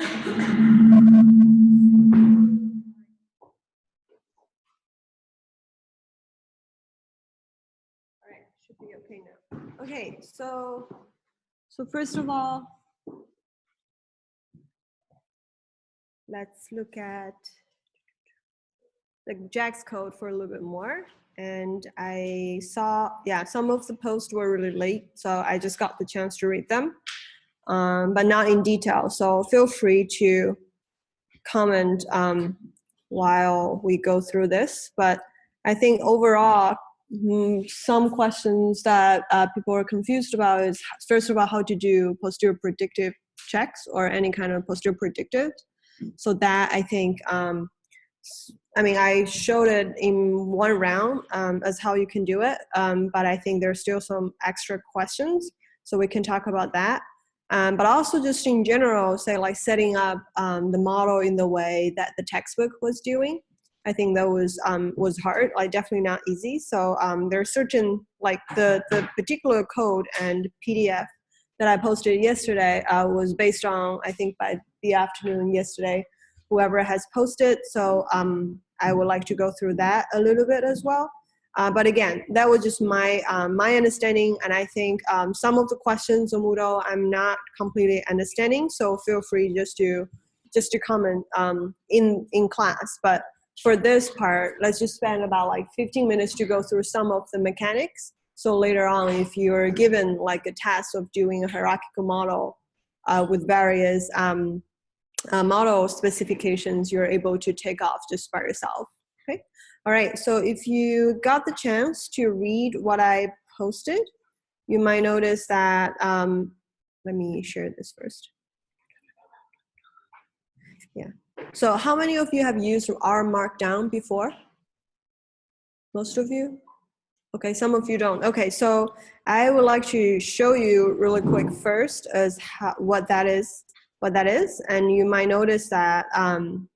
right, should be okay now. Okay, so first of all, let's look at the JAX code for a little bit more. And I saw, yeah, some of the posts were really late, so I just got the chance to read them, but not in detail. So feel free to comment while we go through this. But I think overall, some questions that people are confused about is, first of all, how to do posterior predictive checks or any kind of posterior predictive. So that I think, I mean, I showed it in one round as how you can do it, but I think there's still some extra questions, so we can talk about that. But also just in general, say like setting up the model in the way that the textbook was doing. I think that was hard, like definitely not easy. So there are certain, like the particular code and PDF that I posted yesterday was based on, I think by the afternoon yesterday, whoever has posted. So I would like to go through that a little bit as well. But again, that was just my my understanding, and I think some of the questions on Moodle I'm not completely understanding. So feel free just to comment in class. But for this part, let's just spend about like 15 minutes to go through some of the mechanics. So later on, if you're given like a task of doing a hierarchical model with various model specifications, you're able to take off just by yourself. Okay. All right. So if you got the chance to read what I posted, you might notice that, let me share this first. Yeah. So how many of you have used R Markdown before? Most of you? Okay, some of you don't. Okay, so I would like to show you really quick first as what that is, and you might notice that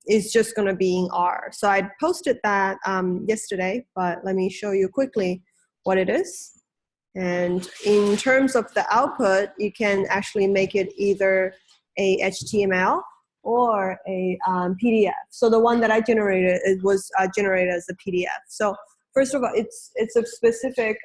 it's just going to be in R. So I posted that yesterday, but let me show you quickly what it is. And in terms of the output, you can actually make it either a HTML or a PDF. So the one that I generated, it was generated as a PDF. So first of all, it's a specific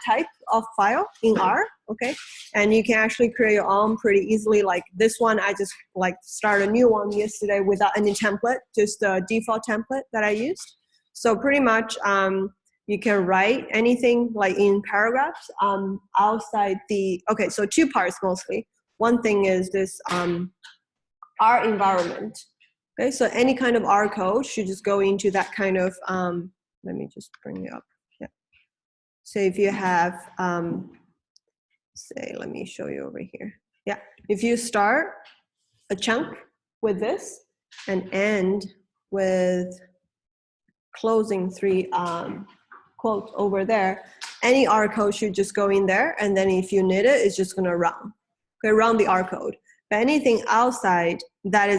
type of file in R, okay? And you can actually create your own pretty easily. Like this one, I just like started a new one yesterday without any template, just the default template that I used. So pretty much you can write anything like in paragraphs outside the, okay, so two parts mostly. One thing is this R environment. Okay, so any kind of R code should just go into that kind of, let me just bring it up. Yeah. So if you have, say, let me show you over here. Yeah, if you start a chunk with this and end with closing three quotes over there, any R code should just go in there, and then if you need it, it's just gonna run. Okay, run the R code. But anything outside that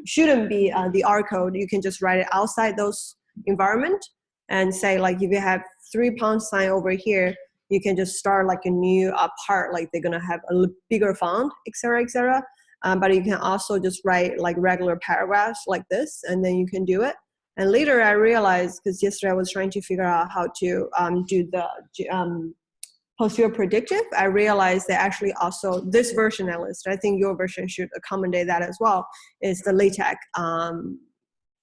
shouldn't be the R code, you can just write it outside those environment and say like if you have 3 pound sign over here, you can just start like a new part, like they're gonna have a bigger font, etc., etc. But you can also just write like regular paragraphs like this, and then you can do it. And later I realized, because yesterday I was trying to figure out how to do the posterior predictive, I realized that actually also this version at least, I think your version should accommodate that as well, is the LaTeX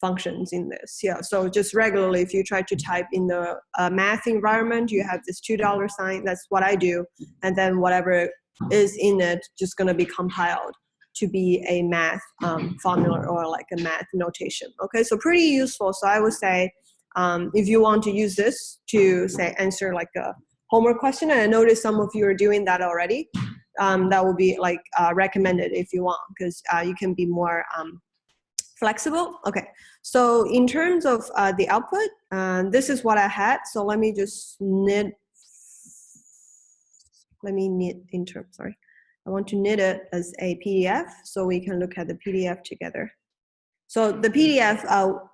functions in this. Yeah, so just regularly if you try to type in the math environment, you have this $2 sign, that's what I do, and then whatever is in it just gonna be compiled to be a math formula or like a math notation. Okay, so pretty useful. So I would say if you want to use this to say answer like a homework question, and I noticed some of you are doing that already, that will be like recommended if you want, because you can be more flexible. Okay, so in terms of the output, this is what I had. So let me just knit, sorry. I want to knit it as a PDF so we can look at the PDF together. So the PDF,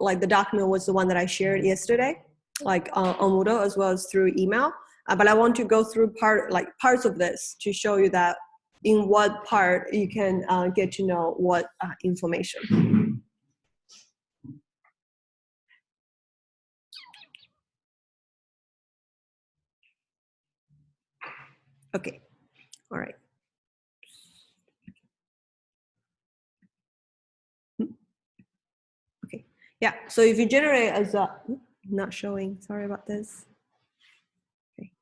like the document was the one that I shared yesterday, like on Moodle as well as through email. But I want to go through parts of this to show you that in what part you can get to know what information. Okay, all right. Okay, yeah, so if you generate as a, not showing, sorry about this. Okay.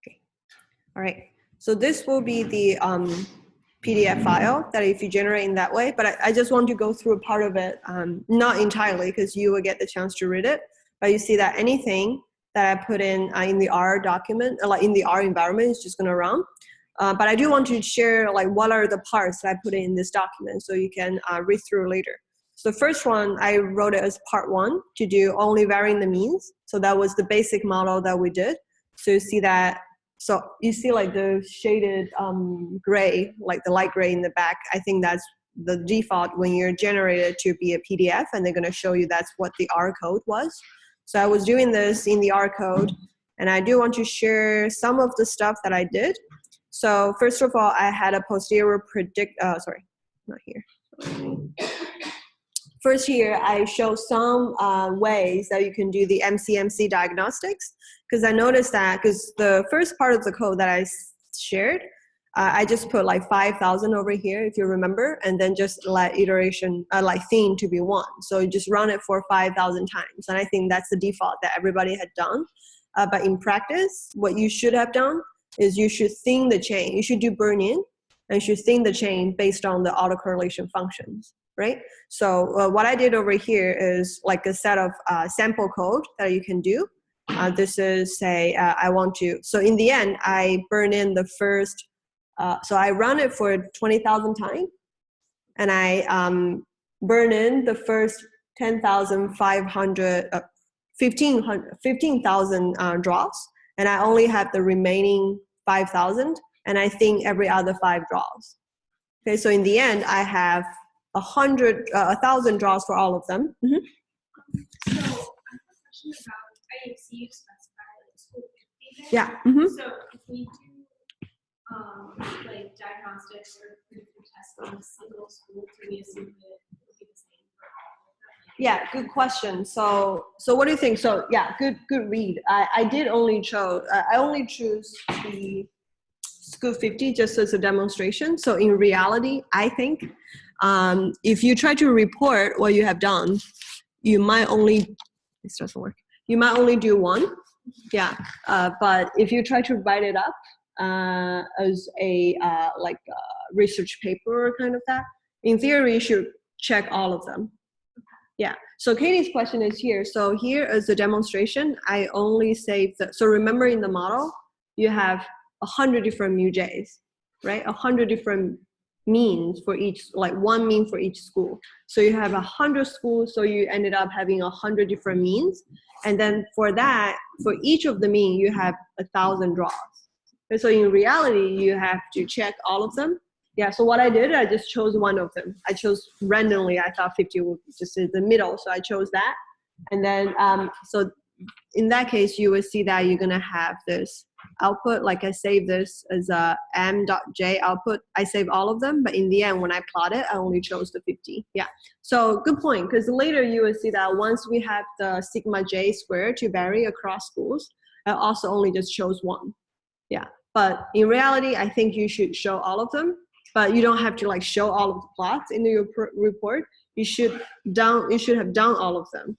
Okay, all right, so this will be the PDF file that if you generate in that way, but I just want to go through a part of it, not entirely, because you will get the chance to read it, but you see that anything that I put in the R document, like in the R environment, is just gonna run. But I do want to share like what are the parts that I put in this document so you can read through later. So the first one, I wrote it as part 1 to do only varying the means. So that was the basic model that we did. So you see that, so you see like the shaded gray, like the light gray in the back. I think that's the default when you're generated to be a PDF, and they're gonna show you that's what the R code was. So I was doing this in the R code, and I do want to share some of the stuff that I did. So first of all, I had a posterior sorry, not here. First here, I show some ways that you can do the MCMC diagnostics, because I noticed that, because the first part of the code that I shared, I just put like 5,000 over here, if you remember, and then just let iteration, like theme to be 1. So you just run it for 5,000 times. And I think that's the default that everybody had done. But in practice, what you should have done is you should thin the chain. You should do burn-in, and you should thin the chain based on the autocorrelation functions, right? So what I did over here is like a set of sample code that you can do. This is, say, I want to, so in the end, I burn in the first, so I run it for 20,000 times, and I burn in the first 10,500, 15,000 draws, and I only have the remaining 5,000, and I think every other 5 draws. Okay, so in the end, I have 1,000 draws for all of them. Mm-hmm. So I have a question about IFC you specify like school 50. Yeah. Mm-hmm. So if we do like diagnostics or predictive tests on a single school, do we assume that it will be the same for all of them? Yeah, good question. So what do you think? So yeah, good read. I did only choose, I only choose the school 50 just as a demonstration. So in reality, I think if you try to report what you have done, you might only, this doesn't work. You might only do 1, yeah. But if you try to write it up as a like a research paper or kind of that, in theory, you should check all of them. Yeah, so Katie's question is here. So here is a demonstration. I only saved the, so remember in the model, you have 100 different MuJs, right? 100 different means for each, like 1 mean for each school. So you have 100 schools, so you ended up having 100 different means. And then for that, for each of the mean, you have 1,000 draws. And so in reality, you have to check all of them. Yeah, so what I did, I just chose 1 of them. I chose randomly, I thought 50 would just in the middle, so I chose that. And then, so in that case, you will see that you're gonna have this output, like I saved this as a m.j output. I save all of them, but in the end, when I plot it, I only chose the 50. Yeah, so good point, because later you will see that once we have the sigma j squared to vary across schools, I also only just chose 1. Yeah, but in reality, I think you should show all of them, but you don't have to like show all of the plots in your report. You should have done all of them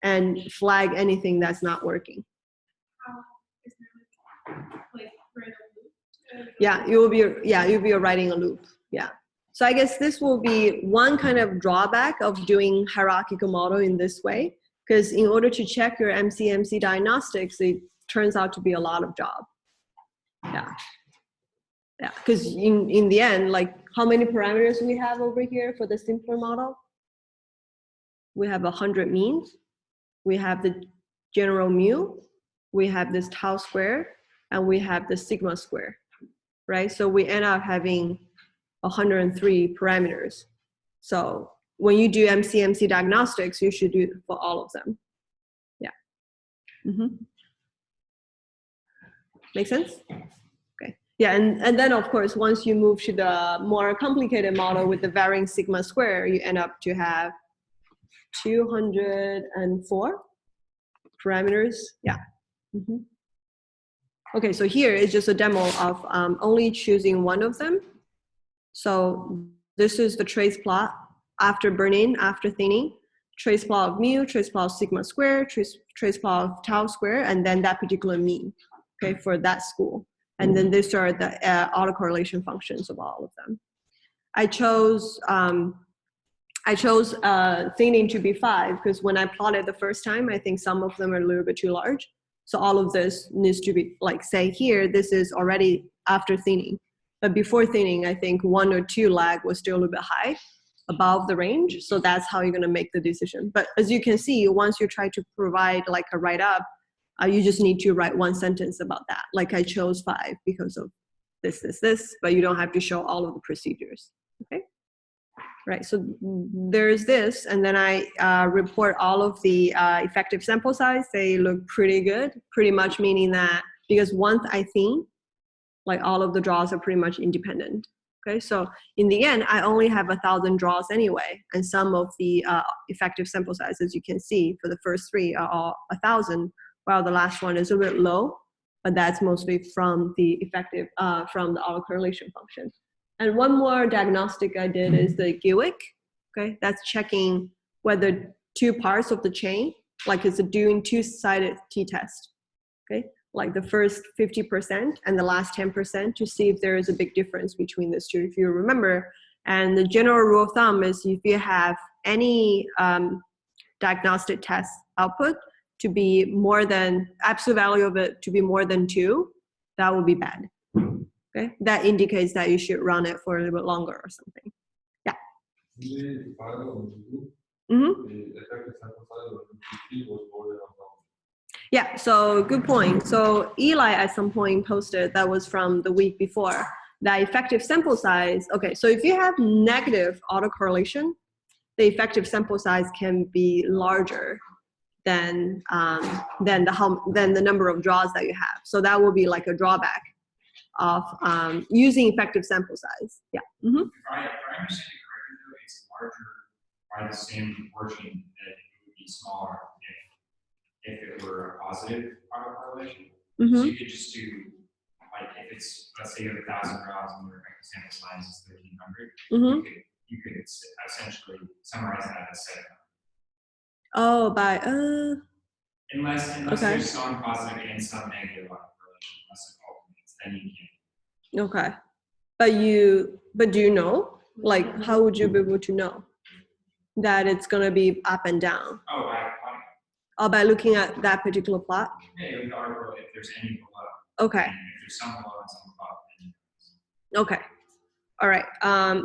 and flag anything that's not working. Is there like random loop? Yeah, you'll be writing a loop. Yeah. So I guess this will be one kind of drawback of doing hierarchical model in this way, because in order to check your MCMC diagnostics, it turns out to be a lot of job. Yeah. Yeah, because in the end, like how many parameters we have over here for the simpler model? We have 100 means. We have the general mu. We have this tau square, and we have the sigma square, right? So we end up having 103 parameters. So when you do MCMC diagnostics, you should do it for all of them. Make sense? Okay. Yeah, and then of course, once you move to the more complicated model with the varying sigma square, you end up to have 204 parameters. Yeah. Okay, so here is just a demo of only choosing one of them. So this is the trace plot after burn-in, after thinning, trace plot of mu, trace plot of sigma square, trace plot of tau square, and then that particular mean, okay, for that school. And then these are the autocorrelation functions of all of them. I chose thinning to be 5 because when I plotted the first time, I think some of them are a little bit too large. So all of this needs to be, like, say here, this is already after thinning. But before thinning, I think 1 or 2 lag was still a little bit high, above the range. So that's how you're going to make the decision. But as you can see, once you try to provide like a write-up, you just need to write one sentence about that. Like, I chose 5 because of this, but you don't have to show all of the procedures. Okay. Right, so there's this, and then I report all of the effective sample size. They look pretty good, pretty much meaning that because once I think, like, all of the draws are pretty much independent. Okay, so in the end, I only have 1,000 draws anyway, and some of the effective sample size, as you can see, for the first 3 are all 1,000, while the last one is a bit low, but that's mostly from the effective, from the autocorrelation function. And one more diagnostic I did is the GWIC. Okay, that's checking whether 2 parts of the chain, like it's doing 2-sided t-test. Okay, like the first 50% and the last 10% to see if there is a big difference between these two, if you remember. And the general rule of thumb is if you have any diagnostic test output to be more than, absolute value of it to be more than 2, that would be bad. Okay, that indicates that you should run it for a little bit longer or something. Yeah. Yeah, so good point. So Eli at some point posted, that was from the week before, that effective sample size. Okay, so if you have negative autocorrelation, the effective sample size can be larger than the number of draws that you have. So that will be like a drawback of using effective sample size. Yeah. If I understand it correctly, though, it's larger by the same proportion that it would be smaller if it were a positive autocorrelation. So you could just do, like, if it's, let's say you have 1,000 draws and your effective sample size is 1,300, you could essentially summarize that as 700. Oh, by Unless okay. There's some positive and some negative autocorrelation, unless it alternates, then you can't. Okay, but do you know, like, how would you be able to know that it's gonna be up and down? Oh, by looking at that particular plot? Yeah, with the article, if there's any below. Okay. And if there's some below and some above. Okay. All right.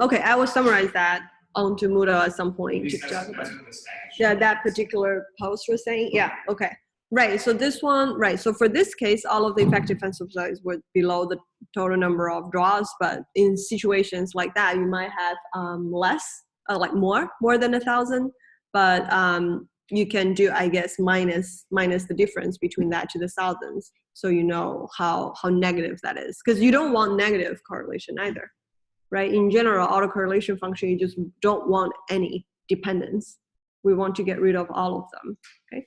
Okay, I will summarize that onto Moodle at some point. That's what the stack is. Yeah, that particular post was saying. Yeah. Okay. Right. So this one. Right. So for this case, all of the effective sample size were below the total number of draws. But in situations like that, you might have less, like more than 1,000. But you can do, I guess, minus the difference between that to the thousands, so you know how negative that is, because you don't want negative correlation either, right? In general, autocorrelation function, you just don't want any dependence. We want to get rid of all of them. Okay.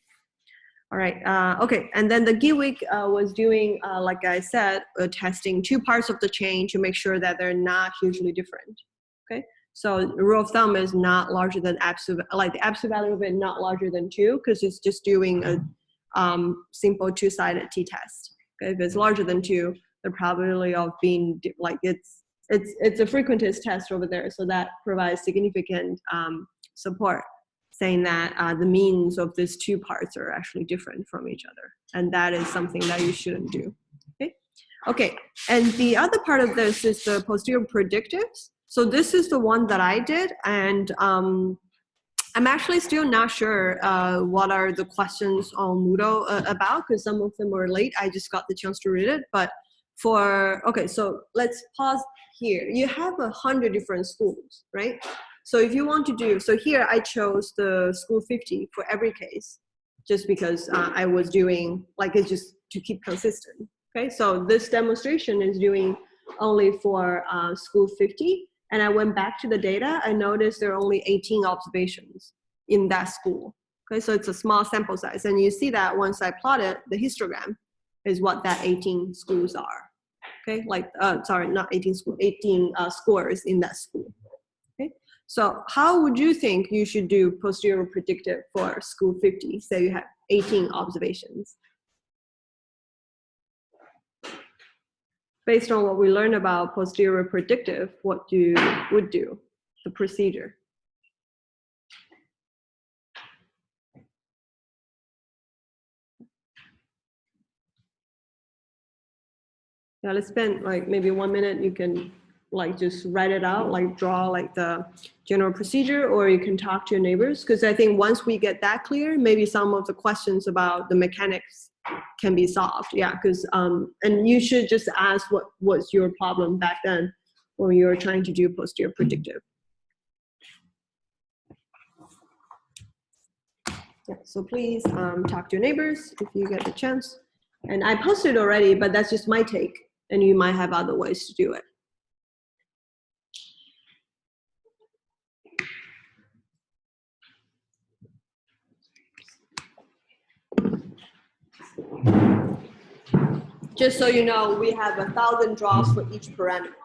All right. Okay. And then the GWIC was doing, like I said, testing 2 parts of the chain to make sure that they're not hugely different. Okay. So the rule of thumb is not larger than absolute, like the absolute value of it not larger than 2, because it's just doing a simple 2-sided t-test. Okay, if it's larger than 2, the probability of being like it's a frequentist test over there, so that provides significant support, saying that the means of these 2 parts are actually different from each other, and that is something that you shouldn't do. Okay, okay, and the other part of this is the posterior predictives. So this is the one that I did, and I'm actually still not sure what are the questions on Moodle about, because some of them were late. I just got the chance to read it. But okay, so let's pause here. You have 100 different schools, right? So if you want to do, so here I chose the school 50 for every case. just because I was doing, like, it's just to keep consistent. Okay, so this demonstration is doing only for school 50. And I went back to the data, I noticed there are only 18 observations in that school. Okay, so it's a small sample size. And you see that once I plot it, the histogram is what that 18 schools are. Okay, like, sorry, not 18 schools, 18 scores in that school. Okay, so how would you think you should do posterior predictive for school 50? Say you have 18 observations. Based on what we learned about posterior predictive, what you would do, the procedure. Yeah, let's spend like maybe 1 minute. You can like just write it out, like draw like the general procedure, or you can talk to your neighbors. Because I think once we get that clear, maybe some of the questions about the mechanics can be solved. Yeah, because and you should just ask what was your problem back then when you were trying to do posterior predictive. Yeah, so please talk to your neighbors if you get the chance. And I posted already, but that's just my take, and you might have other ways to do it. Just so you know, we have 1,000 draws for each parameter.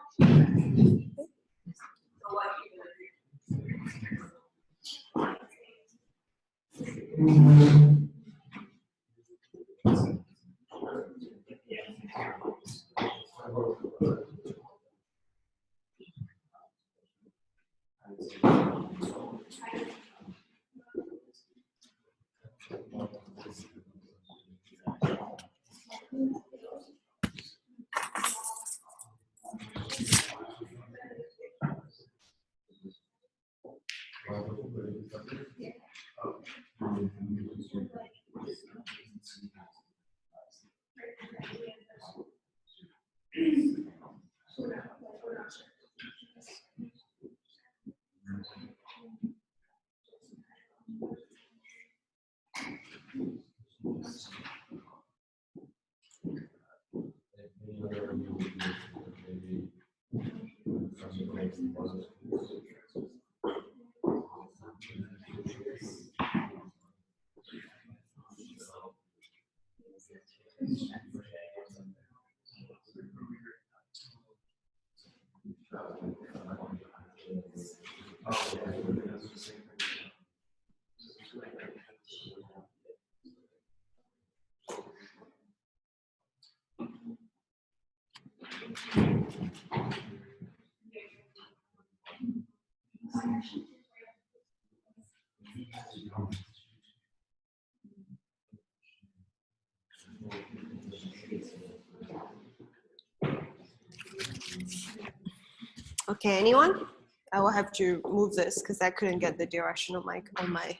Okay, anyone? I will have to move this because I couldn't get the direction on my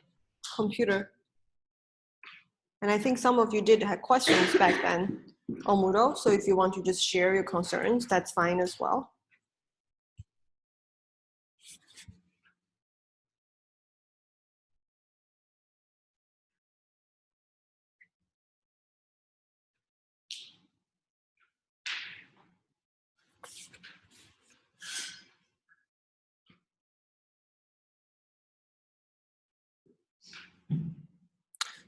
computer. And I think some of you did have questions back then on Moodle. So if you want to just share your concerns, that's fine as well.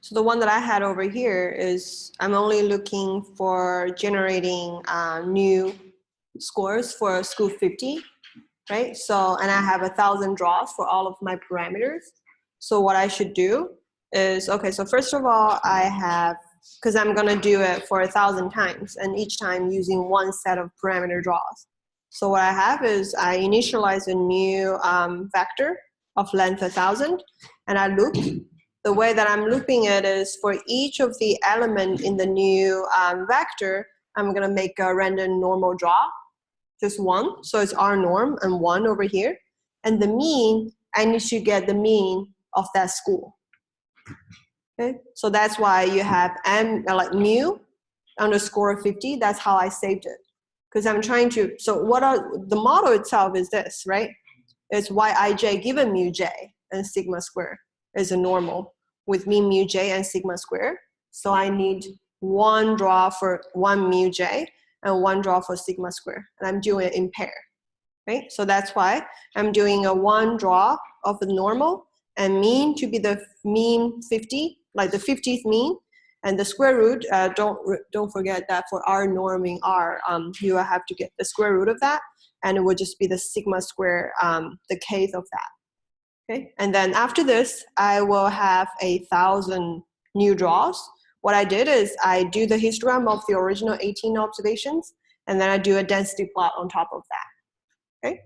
So the one that I had over here is I'm only looking for generating new scores for school 50, right? So, and I have 1,000 draws for all of my parameters. So what I should do is, okay, so first of all, I have, because I'm gonna do it for 1,000 times and each time using one set of parameter draws. So what I have is I initialize a new vector of length 1,000 and I loop. The way that I'm looping it is for each of the element in the new vector, I'm gonna make a random normal draw, just one. So it's R norm and 1 over here. And the mean, I need to get the mean of that school. Okay, so that's why you have M, like mu underscore 50, that's how I saved it. Because I'm trying to, so what are, the model itself is this, right? It's Yij given mu j and sigma square is a normal. with mean mu j and sigma square. So I need one draw for one mu j and one draw for sigma square. And I'm doing it in pair, right? So that's why I'm doing a one draw of the normal and mean to be the mean 50, like the 50th mean. And the square root, don't forget that for our norming R, you will have to get the square root of that, and it would just be the sigma square, the kth of that. Okay, and then after this, I will have 1,000 new draws. What I did is I do the histogram of the original 18 observations, and then I do a density plot on top of that. Okay.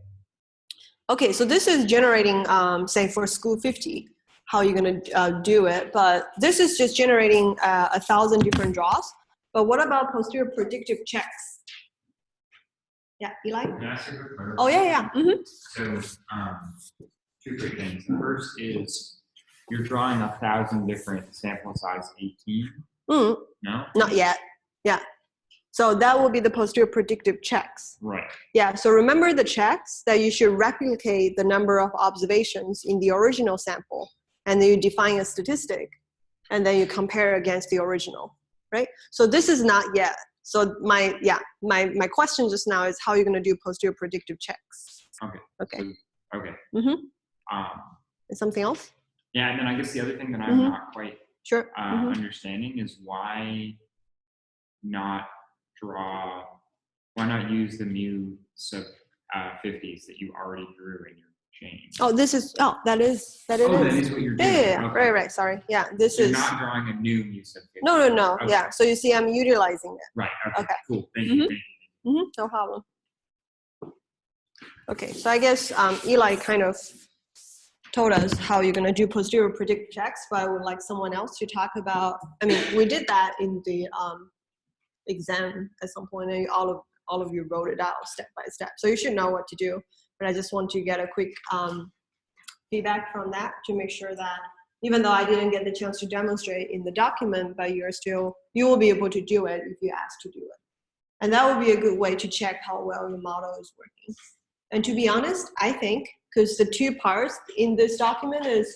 Okay, so this is generating, say for school 50. How you're gonna do it, but this is just generating 1,000 different draws. But what about posterior predictive checks? Yeah, Eli? Can I ask a quick question? Oh yeah. Mm-hmm. So, two quick things. The first is you're drawing 1,000 different sample size 18. Mm-hmm. No? Not yet. Yeah. So that will be the posterior predictive checks. Right. Yeah, so remember the checks that you should replicate the number of observations in the original sample, and then you define a statistic, and then you compare against the original, right? So this is not yet. So my question just now is how you're gonna do posterior predictive checks. Okay. Okay. So, okay. Mm-hmm. Is something else? Yeah, and then I guess the other thing that I'm not quite Sure. understanding is why not use the mu sub 50s that you already drew in your chain? Oh, that is that is what you're doing. Yeah, Okay. right. Sorry. Yeah, this You're is. not drawing a new mu sub 50. No. Okay. Yeah. So you see, I'm utilizing it. Right. Okay. Okay. Cool. Thank you. No problem. Okay, so I guess Eli kind of told us how you're going to do posterior predictive checks, but I would like someone else to talk about. I mean, we did that in the exam at some point, and all of you wrote it out step by step. So you should know what to do. But I just want to get a quick feedback from that to make sure that even though I didn't get the chance to demonstrate in the document, but you will be able to do it if you ask to do it. And that would be a good way to check how well your model is working. And to be honest, I think, because the two parts in this document is,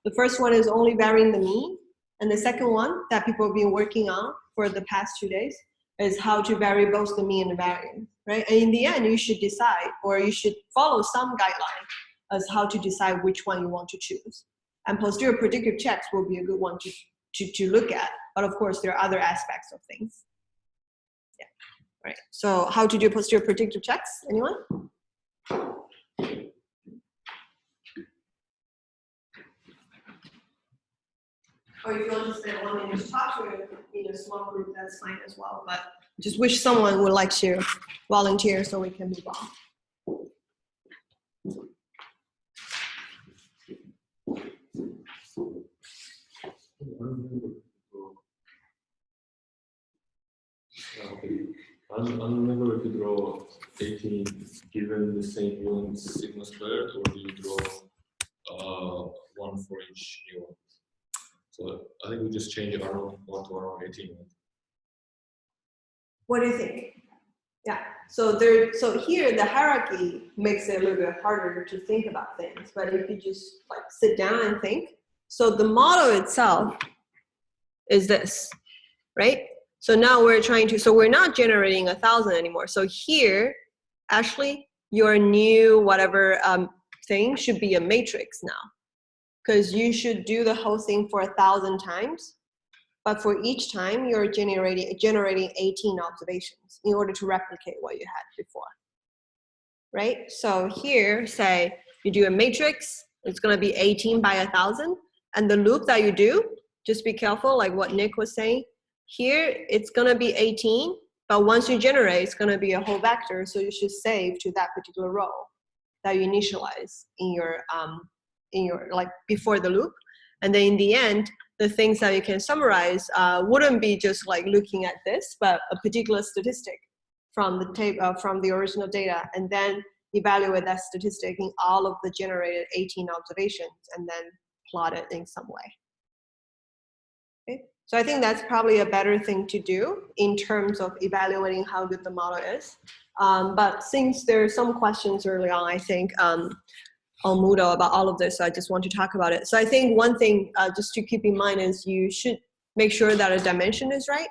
the first one is only varying the mean, and the second one that people have been working on for the past 2 days is how to vary both the mean and the variance, right? And in the end, you should decide, or you should follow some guideline as how to decide which one you want to choose. And posterior predictive checks will be a good one to look at. But of course, there are other aspects of things. Yeah, right. So how to do posterior predictive checks? Anyone? Or if you want to spend 1 minute to talk to a small group, that's fine as well. But just wish someone would like to volunteer so we can move on. I remember if you draw 18 given the same unit sigma squared, or do you draw 1 for each unit? So I think we just change R1 to R1 18. What do you think? Yeah. So here the hierarchy makes it a little bit harder to think about things. But if you just like sit down and think, so the model itself is this, right? So now we're trying to, so we're not generating 1,000 anymore. So here, actually, your new whatever thing should be a matrix now, because you should do the whole thing for 1,000 times. But for each time, you're generating 18 observations in order to replicate what you had before, right? So here, say you do a matrix, it's going to be 18 by 1,000, and the loop that you do, just be careful, like what Nick was saying. Here, it's going to be 18, but once you generate, it's going to be a whole vector, so you should save to that particular row that you initialize in your like before the loop, and then in the end, the things that you can summarize wouldn't be just like looking at this, but a particular statistic from the table, from the original data, and then evaluate that statistic in all of the generated 18 observations, and then plot it in some way. Okay, so I think that's probably a better thing to do in terms of evaluating how good the model is. But since there are some questions early on, I think on Moodle about all of this, so I just want to talk about it. So I think one thing just to keep in mind is you should make sure that a dimension is right.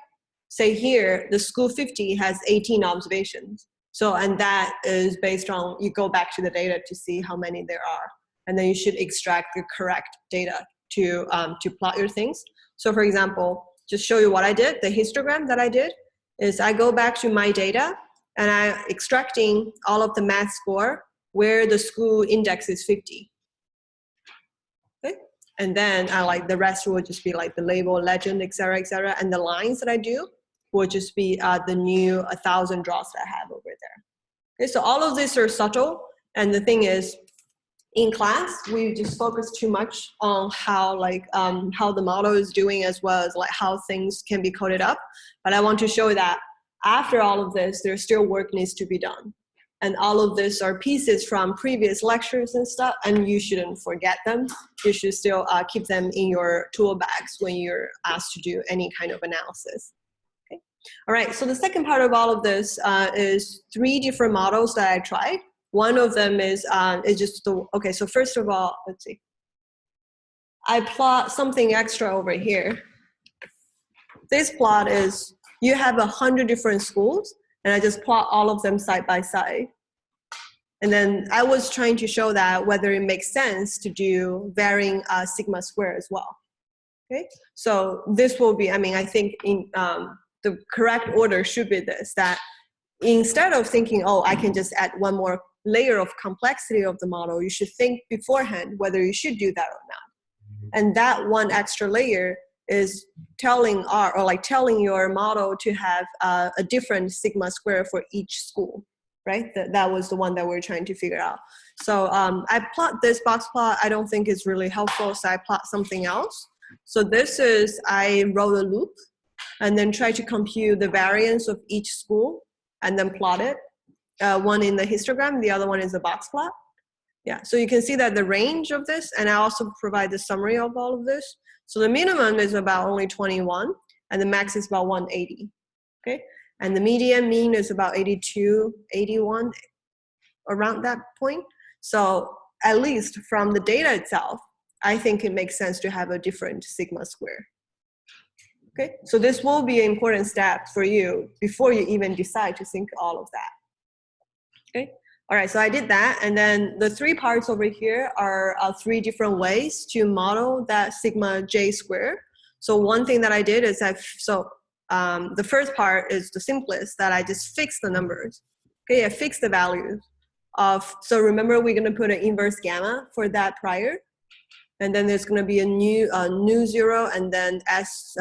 Say here, the school 50 has 18 observations. So, and that is based on, you go back to the data to see how many there are. And then you should extract the correct data to plot your things. So for example, just show you what I did, the histogram that I did is I go back to my data and I'm extracting all of the math score where the school index is 50. Okay? And then I like the rest will just be like the label, legend, et cetera, and the lines that I do will just be the new 1,000 draws that I have over there. Okay, so all of these are subtle, and the thing is, in class, we just focus too much on how how the model is doing as well as like how things can be coded up. But I want to show that after all of this, there's still work needs to be done. And all of this are pieces from previous lectures and stuff, and you shouldn't forget them. You should still keep them in your tool bags when you're asked to do any kind of analysis. Okay. All right, so the second part of all of this is 3 different models that I tried. One of them is just the, okay, so first of all, let's see. I plot something extra over here. This plot is, you have 100 different schools, and I just plot all of them side by side. And then I was trying to show that whether it makes sense to do varying sigma square as well. Okay, so this will be, I mean, I think in the correct order should be this, that instead of thinking, oh, I can just add one more layer of complexity of the model, you should think beforehand whether you should do that or not. And that one extra layer is telling telling your model to have a different sigma square for each school, right? That was the one that we're trying to figure out. So I plot this box plot. I don't think it's really helpful, so I plot something else. So this is, I wrote a loop and then try to compute the variance of each school and then plot it. One in the histogram, the other one is a box plot. Yeah, so you can see that the range of this, and I also provide the summary of all of this. So the minimum is about only 21, and the max is about 180, okay? And the median mean is about 82, 81, around that point. So at least from the data itself, I think it makes sense to have a different sigma square. Okay, so this will be an important step for you before you even decide to think all of that. Okay, all right, so I did that, and then the 3 parts over here are 3 different ways to model that sigma j square. So one thing that I did is the first part is the simplest, that I just fix the numbers. Okay, I fix the values of, so remember we're gonna put an inverse gamma for that prior, and then there's gonna be a new 0 and then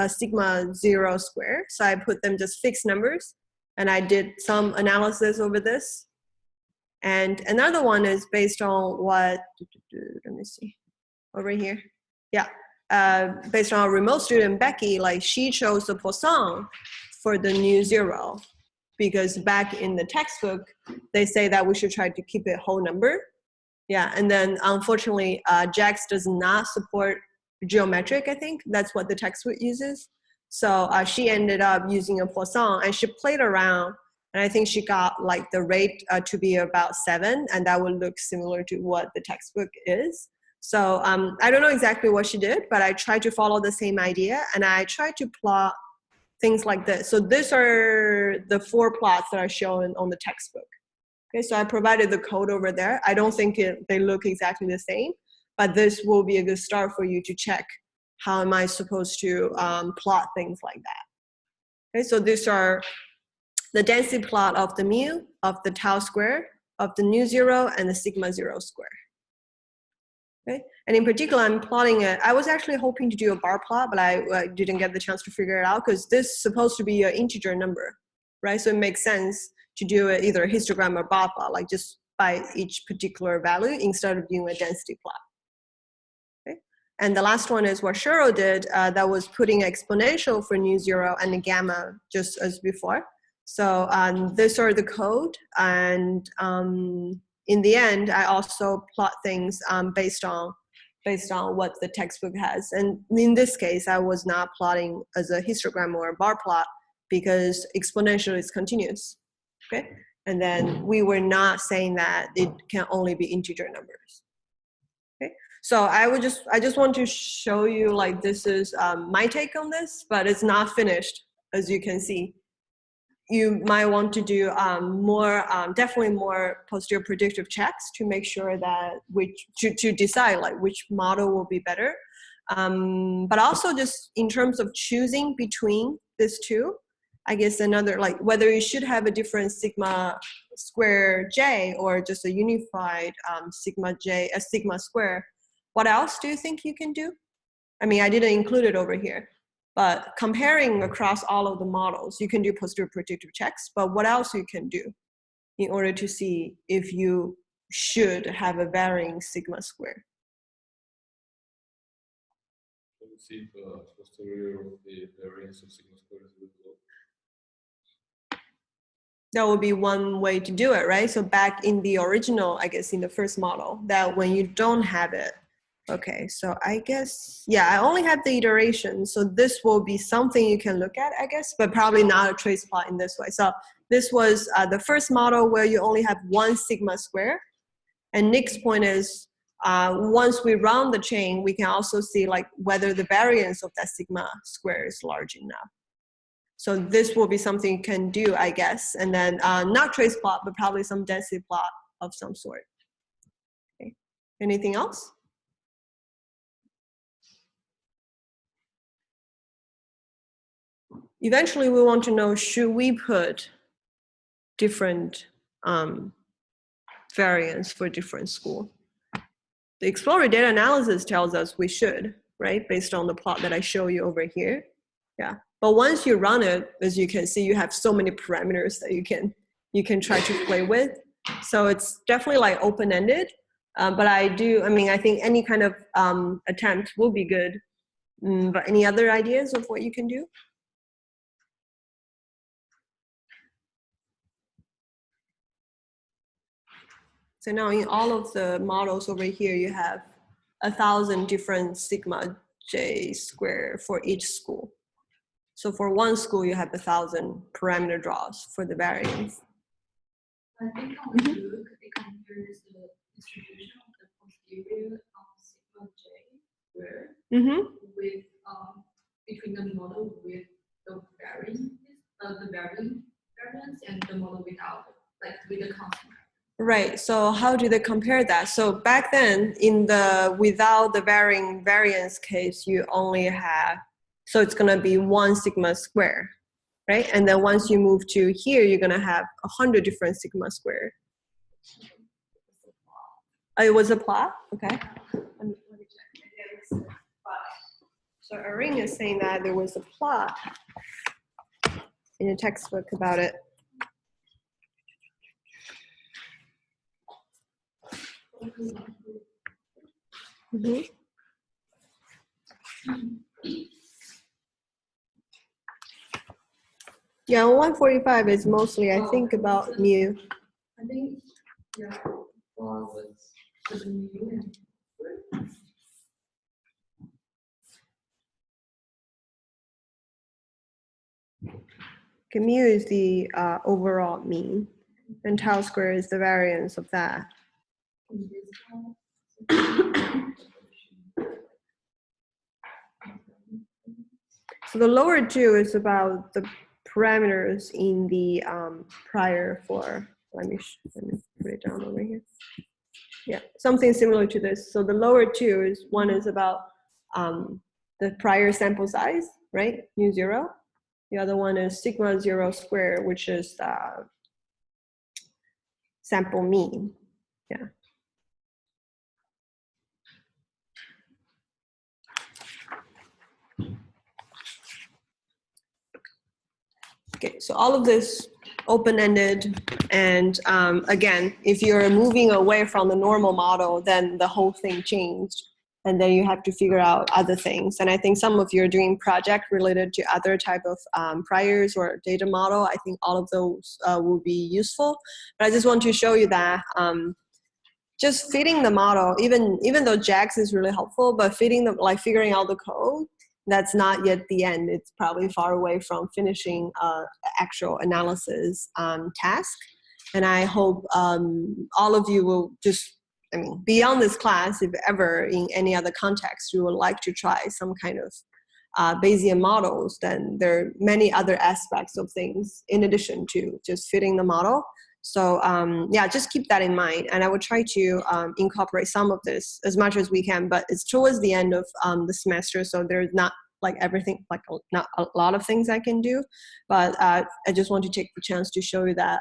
sigma 0 square. So I put them just fixed numbers, and I did some analysis over this. And another one is based on what, let me see, over here. Yeah, based on a remote student, Becky, like she chose the Poisson for the new 0, because back in the textbook, they say that we should try to keep it whole number. Yeah, and then unfortunately, JAX does not support geometric, I think. That's what the textbook uses. So she ended up using a Poisson, and she played around. And I think she got like the rate to be about 7, and that would look similar to what the textbook is. So I don't know exactly what she did, but I tried to follow the same idea, and I tried to plot things like this. So these are the 4 plots that are shown on the textbook. Okay, so I provided the code over there. I don't think they look exactly the same, but this will be a good start for you to check how am I supposed to plot things like that. Okay, so these are the density plot of the mu, of the tau square, of the nu 0, and the sigma 0 square. Okay, and in particular, I'm plotting it. I was actually hoping to do a bar plot, but I didn't get the chance to figure it out because this is supposed to be an integer number, right? So it makes sense to do it either a histogram or bar plot, like just by each particular value instead of doing a density plot. Okay, and the last one is what Cheryl did. That was putting exponential for nu 0 and a gamma just as before. So these are the code, and in the end, I also plot things based on what the textbook has. And in this case, I was not plotting as a histogram or a bar plot because exponential is continuous. Okay, and then we were not saying that it can only be integer numbers. Okay, so I just want to show you, like, this is my take on this, but it's not finished, as you can see. You might want to do definitely more posterior predictive checks to make sure that to decide like which model will be better. But also just in terms of choosing between these two, I guess another, like, whether you should have a different sigma square j or just a unified sigma square. What else do you think you can do? I mean, I didn't include it over here. But comparing across all of the models, you can do posterior predictive checks, but what else you can do in order to see if you should have a varying sigma square? Let's see if posterior of the variance of sigma square is really low. That would be one way to do it, right? So back in the original, I guess in the first model, that when you don't have it, okay, so I guess, yeah, I only have the iteration. So this will be something you can look at, I guess, but probably not a trace plot in this way. So this was the first model where you only have one sigma square. And Nick's point is, once we run the chain, we can also see like whether the variance of that sigma square is large enough. So this will be something you can do, I guess. And then not trace plot, but probably some density plot of some sort. Okay. Anything else? Eventually, we want to know, should we put different variants for different school? The exploratory data analysis tells us we should, right? Based on the plot that I show you over here. Yeah, but once you run it, as you can see, you have so many parameters that you can try to play with. So it's definitely like open-ended, but I think any kind of attempt will be good. But any other ideas of what you can do? So now in all of the models over here, you have 1,000 different sigma j square for each school. So for one school, you have 1,000 parameter draws for the variance. I think on the look, it compares the distribution of the posterior sigma j square with between the model with the varying variance and the model without, like with the constant. Right, so how do they compare that? So back then, in the without the varying variance case, you only have, so it's gonna be one sigma square, right? And then once you move to here, you're gonna have 100 different sigma square. Oh, it was a plot? Okay. Let me check. So Irene is saying that there was a plot in a textbook about it. Yeah, 145 is mostly, I think, about mu. I think, yeah, was the mu. Okay, mu is the overall mean, and tau square is the variance of that. So the lower two is about the parameters in the prior for, let me put it down over here. Yeah, something similar to this. So the lower two is, one is about the prior sample size, right? Mu zero. The other one is sigma zero square, which is sample mean. Yeah. Okay, so all of this open-ended, and again, if you're moving away from the normal model, then the whole thing changed, and then you have to figure out other things. And I think some of you are doing project related to other type of priors or data model. I think all of those will be useful, but I just want to show you that just fitting the model, even though JAX is really helpful, but figuring out the code, that's not yet the end. It's probably far away from finishing actual analysis task. And I hope all of you will just I mean, beyond this class, if ever in any other context you would like to try some kind of Bayesian models, then there are many other aspects of things in addition to just fitting the model. So yeah, just keep that in mind. And I will try to incorporate some of this as much as we can, but it's towards the end of the semester, so there's not like everything, like not a lot of things I can do, but I just want to take the chance to show you that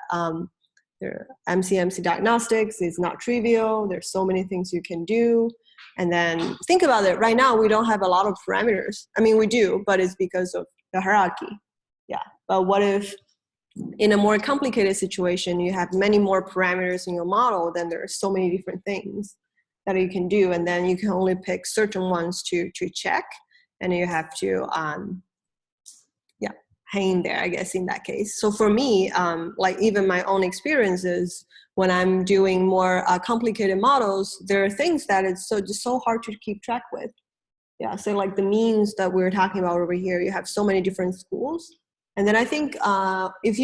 MC diagnostics is not trivial. There's so many things you can do. And then think about it, right now we don't have a lot of parameters. I mean, we do, but it's because of the hierarchy. Yeah, but what if in a more complicated situation, you have many more parameters in your model, then there are so many different things that you can do. And then you can only pick certain ones to check. And you have to, yeah, hang there, I guess, in that case. So for me, like even my own experiences, when I'm doing more complicated models, there are things that it's just so hard to keep track with. Yeah, so like the means that we're talking about over here, you have so many different schools. And then I think if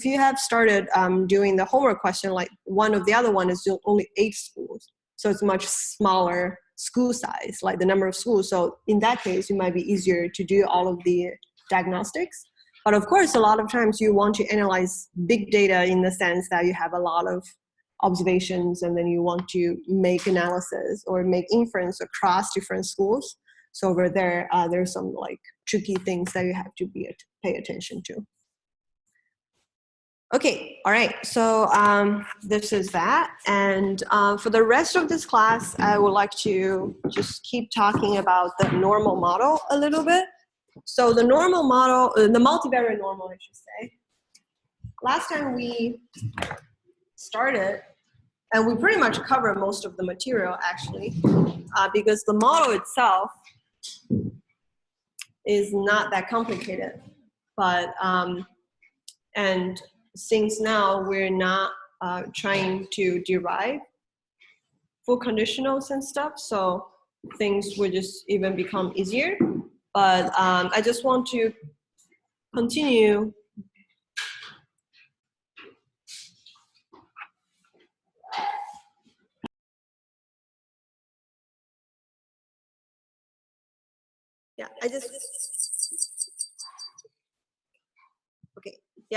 you have started doing the homework question, like one of the other one is only 8 schools. So it's much smaller school size, like the number of schools. So in that case, it might be easier to do all of the diagnostics. But of course, a lot of times you want to analyze big data in the sense that you have a lot of observations and then you want to make analysis or make inference across different schools. So over there, there's some like tricky things that you have to pay attention to. Okay, all right, so this is that. And for the rest of this class, I would like to just keep talking about the normal model a little bit. So the normal model, the multivariate normal, I should say. Last time we started, and we pretty much covered most of the material actually, because the model itself is not that complicated. But, and since now we're not trying to derive full conditionals and stuff, so things will just even become easier. But I just want to continue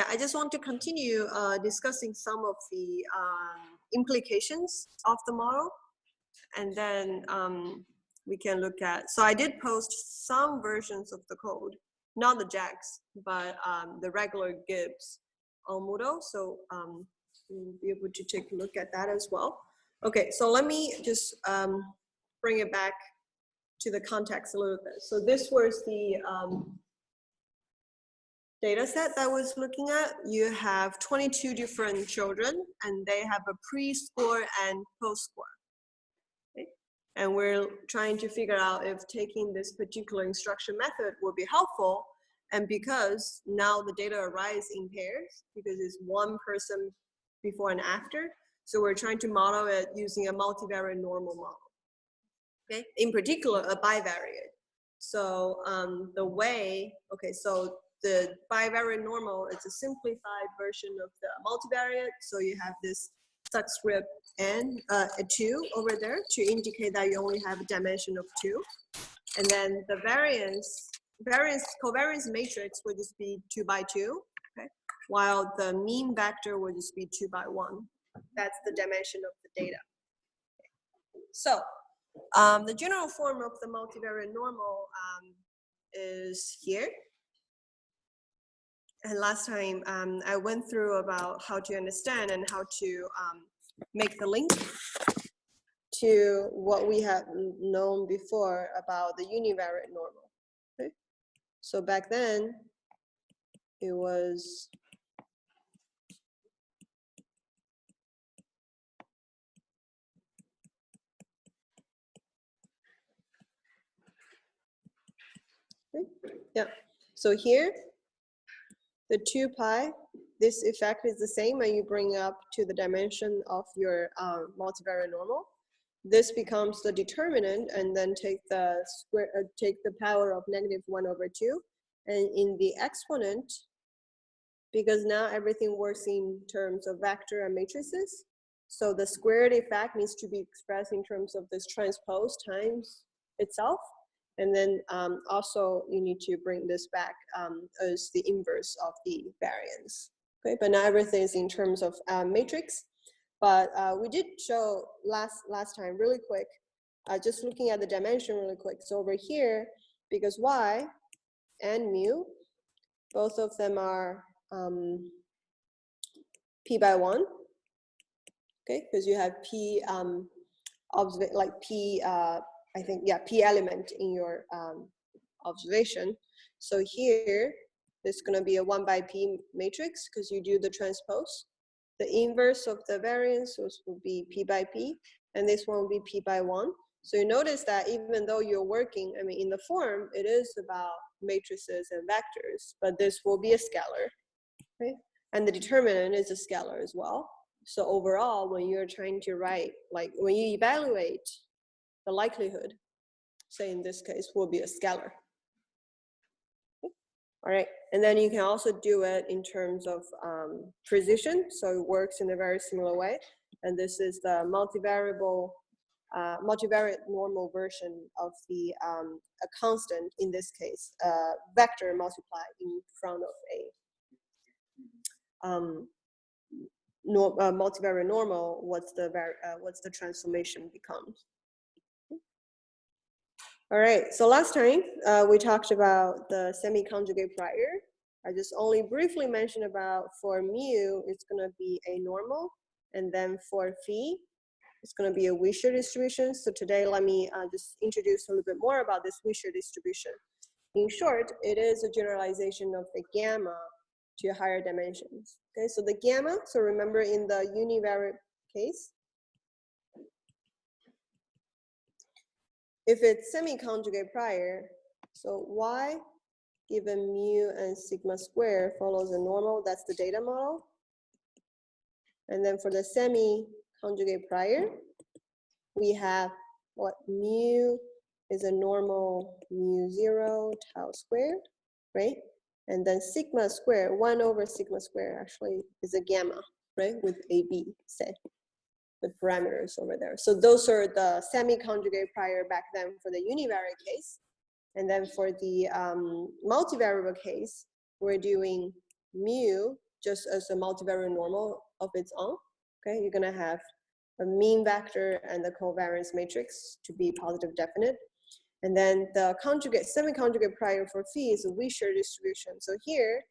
I just want to continue discussing some of the implications of the model, and then we can look at, so I did post some versions of the code, not the JAX, but the regular Gibbs on Moodle, so you'll be able to take a look at that as well. Okay, so let me just bring it back to the context a little bit. So this was the data set that I was looking at. You have 22 different children, and they have a pre-score and post-score. Okay? And we're trying to figure out if taking this particular instruction method will be helpful. And because now the data arise in pairs, because it's one person before and after, so we're trying to model it using a multivariate normal model. Okay, in particular, a bivariate. So the way, okay, so the bivariate normal is a simplified version of the multivariate. So you have this subscript n, a 2 over there to indicate that you only have a dimension of 2. And then the covariance matrix would just be 2 by 2, okay? While the mean vector would just be 2 by 1. That's the dimension of the data. So the general form of the multivariate normal is here. And last time I went through about how to understand and how to make the link to what we have known before about the univariate normal. Okay? So back then, it was yeah. So here, the 2 pi, this effect is the same, and you bring up to the dimension of your multivariate normal. This becomes the determinant, and then take the square, take the power of -1/2, and in the exponent, because now everything works in terms of vector and matrices. So the squared effect needs to be expressed in terms of this transpose times itself. And then also you need to bring this back as the inverse of the variance. Okay, but not everything is in terms of matrix. But we did show last time really quick, just looking at the dimension really quick. So over here, because y and mu, both of them are p by 1. Okay, because you have p like p I think, yeah, p element in your observation. So here there's going to be a 1 by p matrix because you do the transpose. The inverse of the variance will be p by p, and this one will be p by 1. So you notice that even though you're working, I mean, in the form, it is about matrices and vectors, but this will be a scalar, right? And the determinant is a scalar as well. So overall, when you're trying to write, like when you evaluate the likelihood, say in this case, will be a scalar. All right, and then you can also do it in terms of precision. So it works in a very similar way. And this is the multivariate normal version of the a constant, in this case, vector multiplied in front of a multivariate normal. What's the transformation becomes. All right, so last time we talked about the semi-conjugate prior. I just only briefly mentioned about for mu, it's gonna be a normal, and then for phi, it's gonna be a Wishart distribution. So today, let me just introduce a little bit more about this Wishart distribution. In short, it is a generalization of the gamma to higher dimensions. Okay, so the gamma, so remember in the univariate case, if it's semi-conjugate prior, so y given mu and sigma square follows a normal, that's the data model. And then for the semi-conjugate prior, we have what mu is a normal mu0 tau squared, right? And then sigma square, 1 over sigma square actually is a gamma, right? With AB, say. The parameters over there. So those are the semi-conjugate prior back then for the univariate case. And then for the multivariable case, we're doing mu just as a multivariate normal of its own. Okay, you're gonna have a mean vector and the covariance matrix to be positive definite. And then the conjugate, semi-conjugate prior for phi is a Wishart distribution. So here,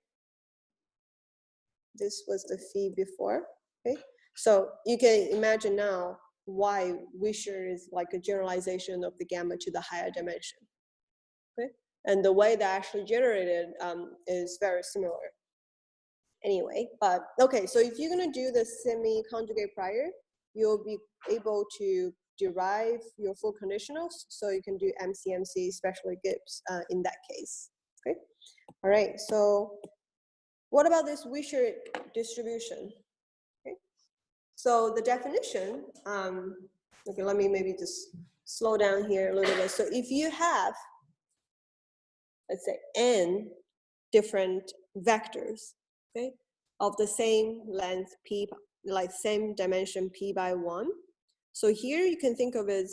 this was the phi before, okay? So you can imagine now why Wishart is like a generalization of the gamma to the higher dimension, okay? And the way that actually generated is very similar. Anyway, but okay, so if you're gonna do the semi-conjugate prior, you'll be able to derive your full conditionals, so you can do MCMC, especially Gibbs in that case, okay? All right, so what about this Wishart distribution? So the definition, okay, let me maybe just slow down here a little bit. So if you have, let's say, n different vectors, okay, of the same length p, like same dimension p by 1. So here you can think of it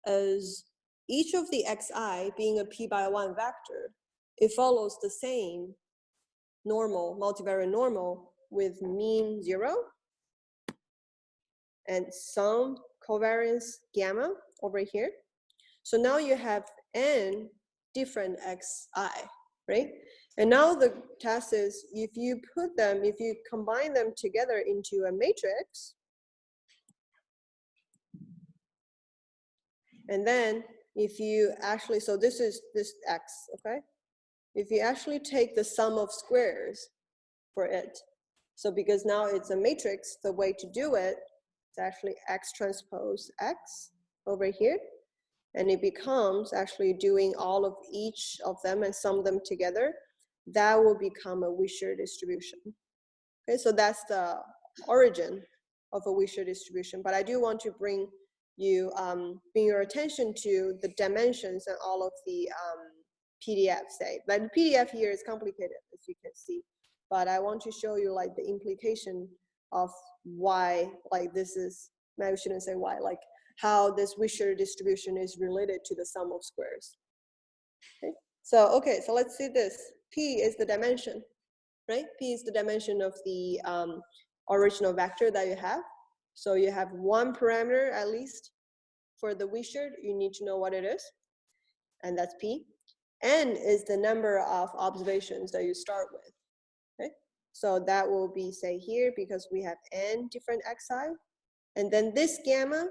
as each of the xi being a p by 1 vector. It follows the same normal, multivariate normal with mean 0. And some covariance gamma over here. So now you have n different xi, right? And now the task is, if you put them, if you combine them together into a matrix, and then if you actually, so this is this x, okay? If you actually take the sum of squares for it, so because now it's a matrix, the way to do it, it's actually x transpose x over here. And it becomes actually doing all of each of them and sum them together. That will become a Wishart distribution. Okay, so that's the origin of a Wishart distribution. But I do want to bring your attention to the dimensions and all of the PDFs. Say, like the PDF here is complicated, as you can see. But I want to show you like the implication of why like this is maybe I shouldn't say why, like how this Wishart distribution is related to the sum of squares. Okay, so let's see this. P is the dimension, right? P is the dimension of the original vector that you have. So you have one parameter at least for the Wishart. You need to know what it is, and that's P. N is the number of observations that you start with. Okay, so that will be, say, here, because we have n different xi, and then this gamma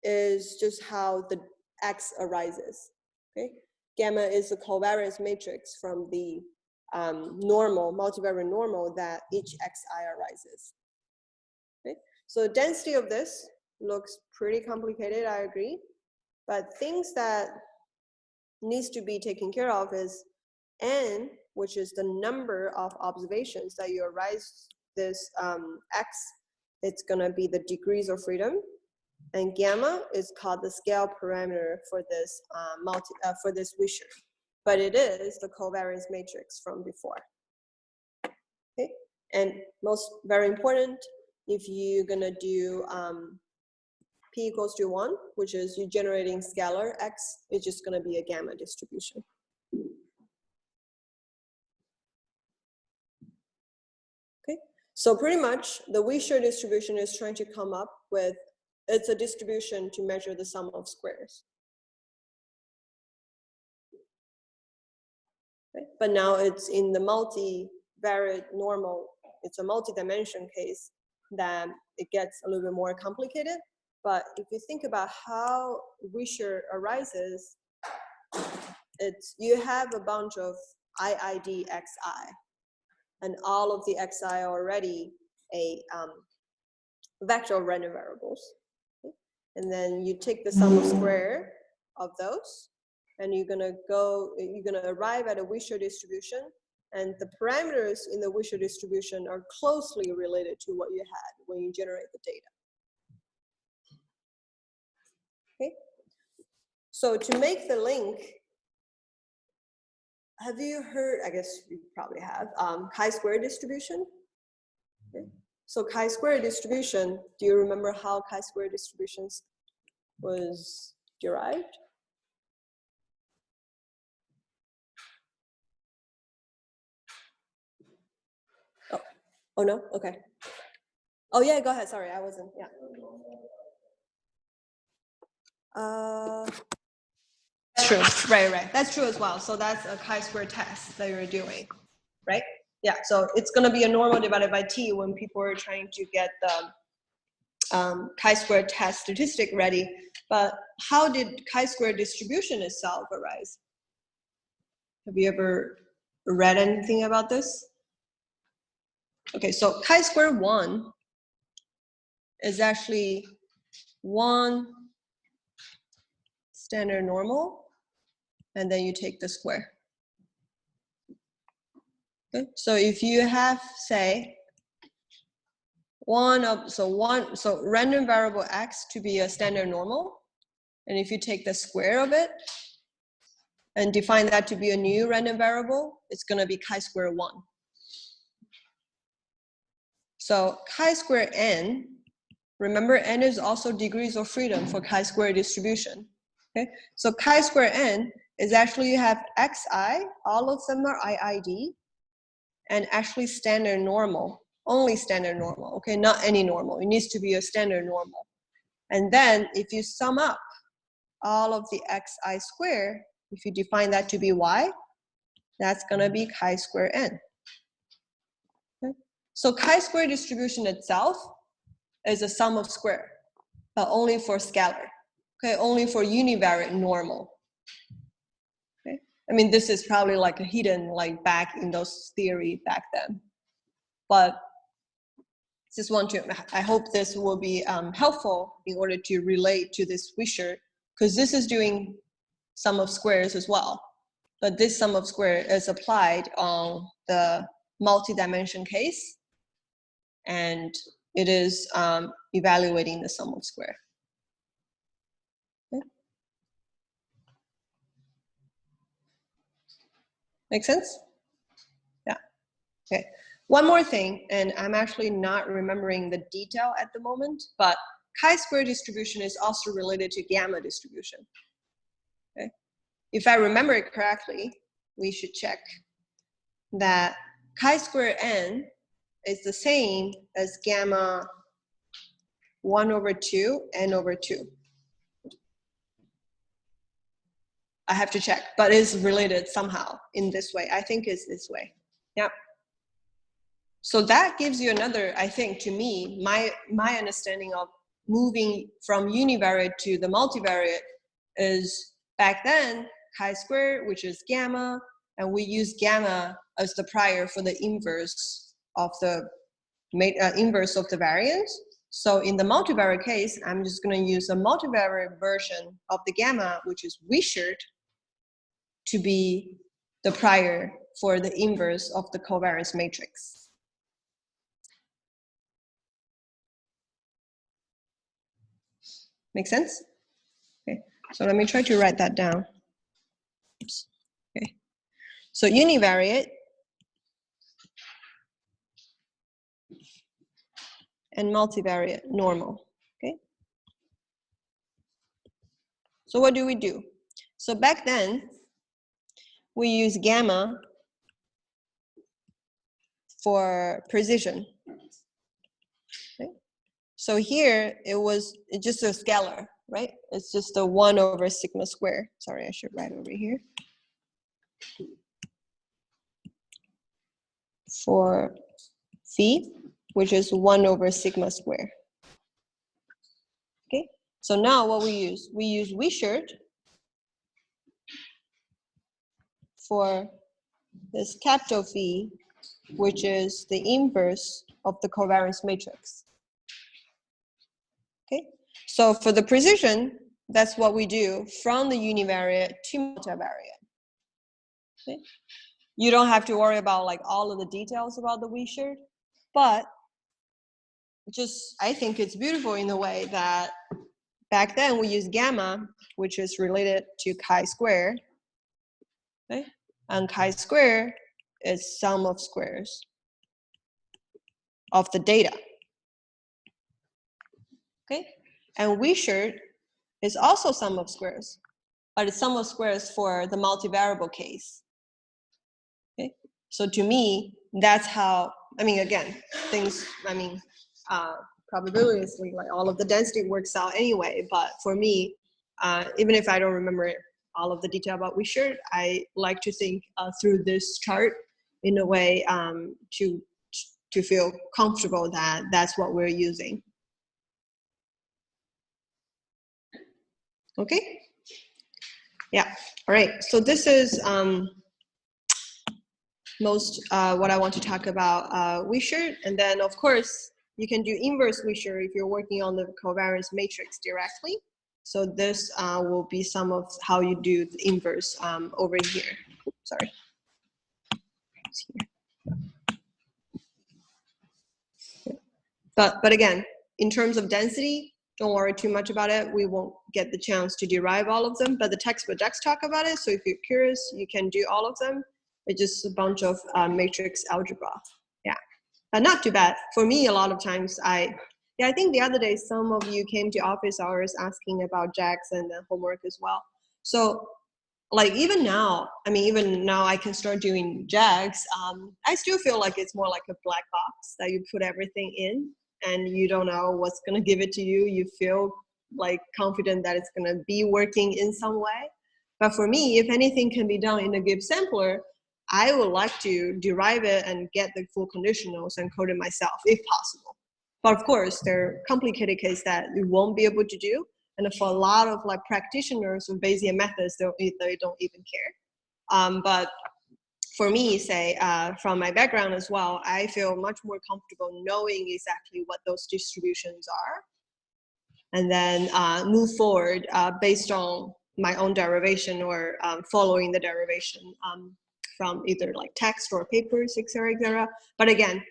is just how the x arises. Okay, gamma is the covariance matrix from the multivariate normal that each xi arises. Okay, so density of this looks pretty complicated, I agree, but things that needs to be taken care of is n, which is the number of observations that you arise this x. It's gonna be the degrees of freedom, and gamma is called the scale parameter for this for this Wishart, but it is the covariance matrix from before. Okay, and very important, if you're gonna do P equals to 1, which is you generating scalar x, it's just gonna be a gamma distribution. Okay, so pretty much the Wishart distribution is trying to come up with, it's a distribution to measure the sum of squares. Okay, but now it's in the multivariate normal, it's a multi-dimension case that it gets a little bit more complicated. But if you think about how Wishart arises, you have a bunch of IID xi, and all of the xi are already a vector of random variables. Okay? And then you take the sum of square of those, and you're gonna arrive at a Wishart distribution, and the parameters in the Wishart distribution are closely related to what you had when you generate the data. Okay, so to make the link, have you heard, I guess you probably have, chi-square distribution? Okay. So chi-square distribution, do you remember how chi-square distributions was derived? Oh no, okay. Oh yeah, go ahead, sorry, I wasn't, yeah. That's true, right. That's true as well. So that's a chi-square test that you're doing, right? Yeah, so it's gonna be a normal divided by t when people are trying to get the chi-square test statistic ready. But how did chi-square distribution itself arise? Have you ever read anything about this? Okay, so chi-square 1 is actually 1 standard normal, and then you take the square. Okay, so if you have, say, so random variable x to be a standard normal, and if you take the square of it and define that to be a new random variable, it's going to be chi-square 1. So chi-square n, remember n is also degrees of freedom for chi-square distribution. Okay, so chi-square n is actually, you have xi, all of them are IID, and actually standard normal, only standard normal, okay, not any normal, it needs to be a standard normal. And then if you sum up all of the xi square, if you define that to be y, that's gonna be chi-square n. Okay? So chi-square distribution itself is a sum of square, but only for scalar, okay, only for univariate normal. Okay, I mean, this is probably like a hidden, like back in those theory back then, but just want to, I hope this will be helpful in order to relate to this Wishart, because this is doing sum of squares as well, but this sum of square is applied on the multi-dimension case, and it is evaluating the sum of square. Okay. Make sense? Yeah. Okay. One more thing, and I'm actually not remembering the detail at the moment, but chi-square distribution is also related to gamma distribution. Okay? If I remember it correctly, we should check that chi-square n is the same as gamma 1/2 n/2. I have to check, but it's related somehow in this way. I think it's this way. Yep. So that gives you another, I think, to me, my understanding of moving from univariate to the multivariate is back then chi-square, which is gamma, and we use gamma as the prior for the inverse of the variance. So in the multivariate case, I'm just going to use a multivariate version of the gamma, which is Wishart, to be the prior for the inverse of the covariance matrix. Make sense? Okay, so let me try to write that down. Oops. Okay, so univariate and multivariate normal. Okay, so what do we do? So back then, we use gamma for precision. Okay? So here it's just a scalar, right? It's just a 1/sigma square. Sorry, I should write over here. For phi, which is 1/sigma square. Okay, so now what we use Wishart for this capital phi, which is the inverse of the covariance matrix. Okay, so for the precision, that's what we do from the univariate to multivariate. Okay, you don't have to worry about like all of the details about the Wishart, but just I think it's beautiful in the way that back then we use gamma, which is related to chi-square. Okay, and chi-square is sum of squares of the data. Okay, and Wishart is also sum of squares, but it's sum of squares for the multivariable case. Okay, so to me, that's how, I mean, again, things, I mean, probabilistically, like all of the density works out anyway, but for me, even if I don't remember all of the detail about Wishart, I like to think through this chart in a way to feel comfortable that that's what we're using. Okay? Yeah, all right, so this is most what I want to talk about Wishart, and then of course, you can do inverse Wishart if you're working on the covariance matrix directly. So this will be some of how you do the inverse over here. Oops, sorry. It's here. But again, in terms of density, don't worry too much about it. We won't get the chance to derive all of them, but the textbook does talk about it. So if you're curious, you can do all of them. It's just a bunch of matrix algebra. Yeah, but not too bad. For me, a lot of times I think the other day some of you came to office hours asking about JAX and the homework as well. So like even now, I mean, even now I can start doing JAX. I still feel like it's more like a black box that you put everything in and you don't know what's gonna give it to you. You feel like confident that it's gonna be working in some way. But for me, if anything can be done in a Gibbs sampler, I would like to derive it and get the full conditionals and code it myself if possible. But of course, there are complicated cases that you won't be able to do. And for a lot of like practitioners with Bayesian methods, they don't even care. But for me, say, from my background as well, I feel much more comfortable knowing exactly what those distributions are. And then move forward based on my own derivation or following the derivation from either like text or papers, et cetera, et cetera. But again,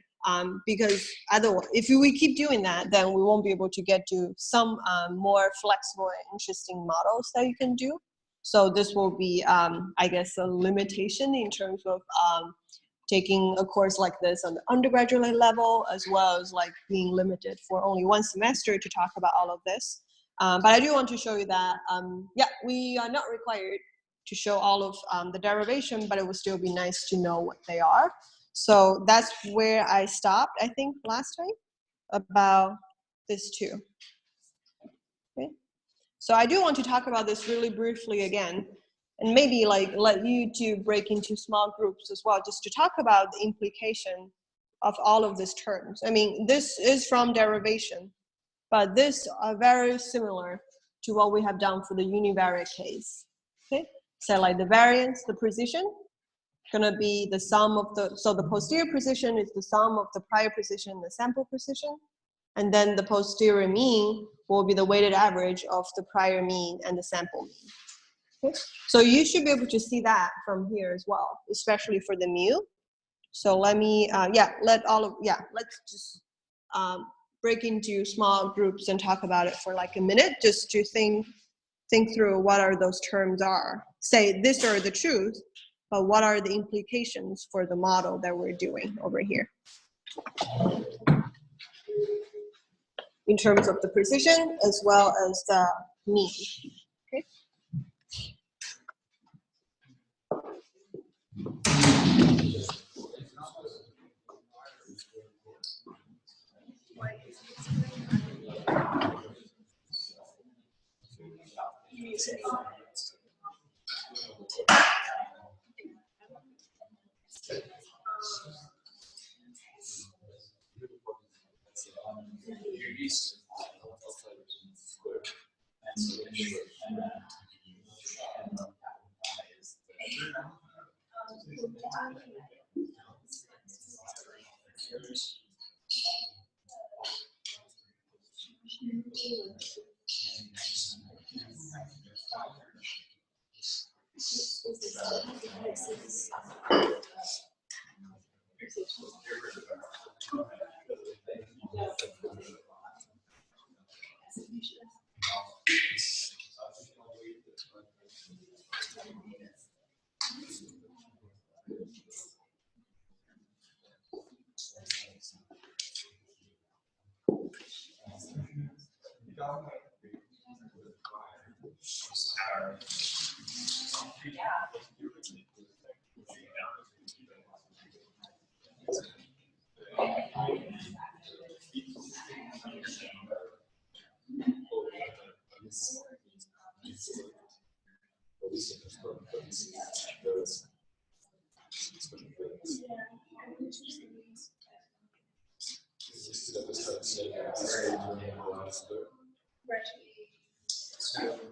because otherwise, if we keep doing that, then we won't be able to get to some more flexible and interesting models that you can do. So this will be, I guess, a limitation in terms of taking a course like this on the undergraduate level, as well as like being limited for only one semester to talk about all of this. But I do want to show you that, yeah, we are not required to show all of the derivation, but it would still be nice to know what they are. So that's where I stopped, I think, last time, about this too. Okay. So I do want to talk about this really briefly again, and maybe like let you two break into small groups as well, just to talk about the implication of all of these terms. I mean, this is from derivation, but this are very similar to what we have done for the univariate case. Okay, so like the variance, the precision, gonna be the sum of the, so the posterior precision is the sum of the prior precision and the sample precision. And then the posterior mean will be the weighted average of the prior mean and the sample mean. Okay? So you should be able to see that from here as well, especially for the mu. So let me, let's just break into small groups and talk about it for like a minute, just to think through what are those terms are. Say this are the truth, but what are the implications for the model that we're doing over here? In terms of the precision as well as the mean. Okay.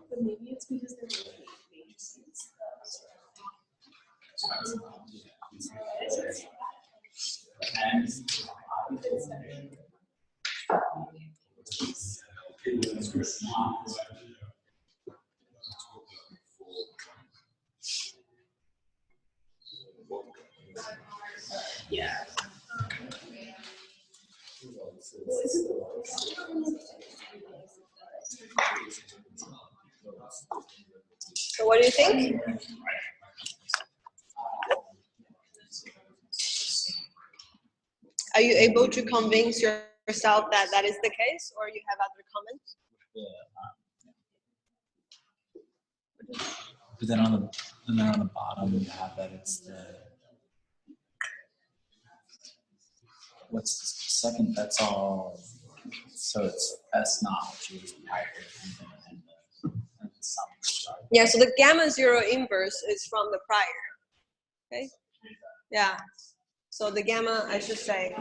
But maybe it's because they're yeah. So what do you think? Are you able to convince yourself that that is the case, or you have other comments? But then on the bottom you have that it's the what's the second, that's all, so it's S naught, which is higher and the sum. Yeah, so the gamma zero inverse is from the prior. Okay. Yeah. So the gamma, I should say.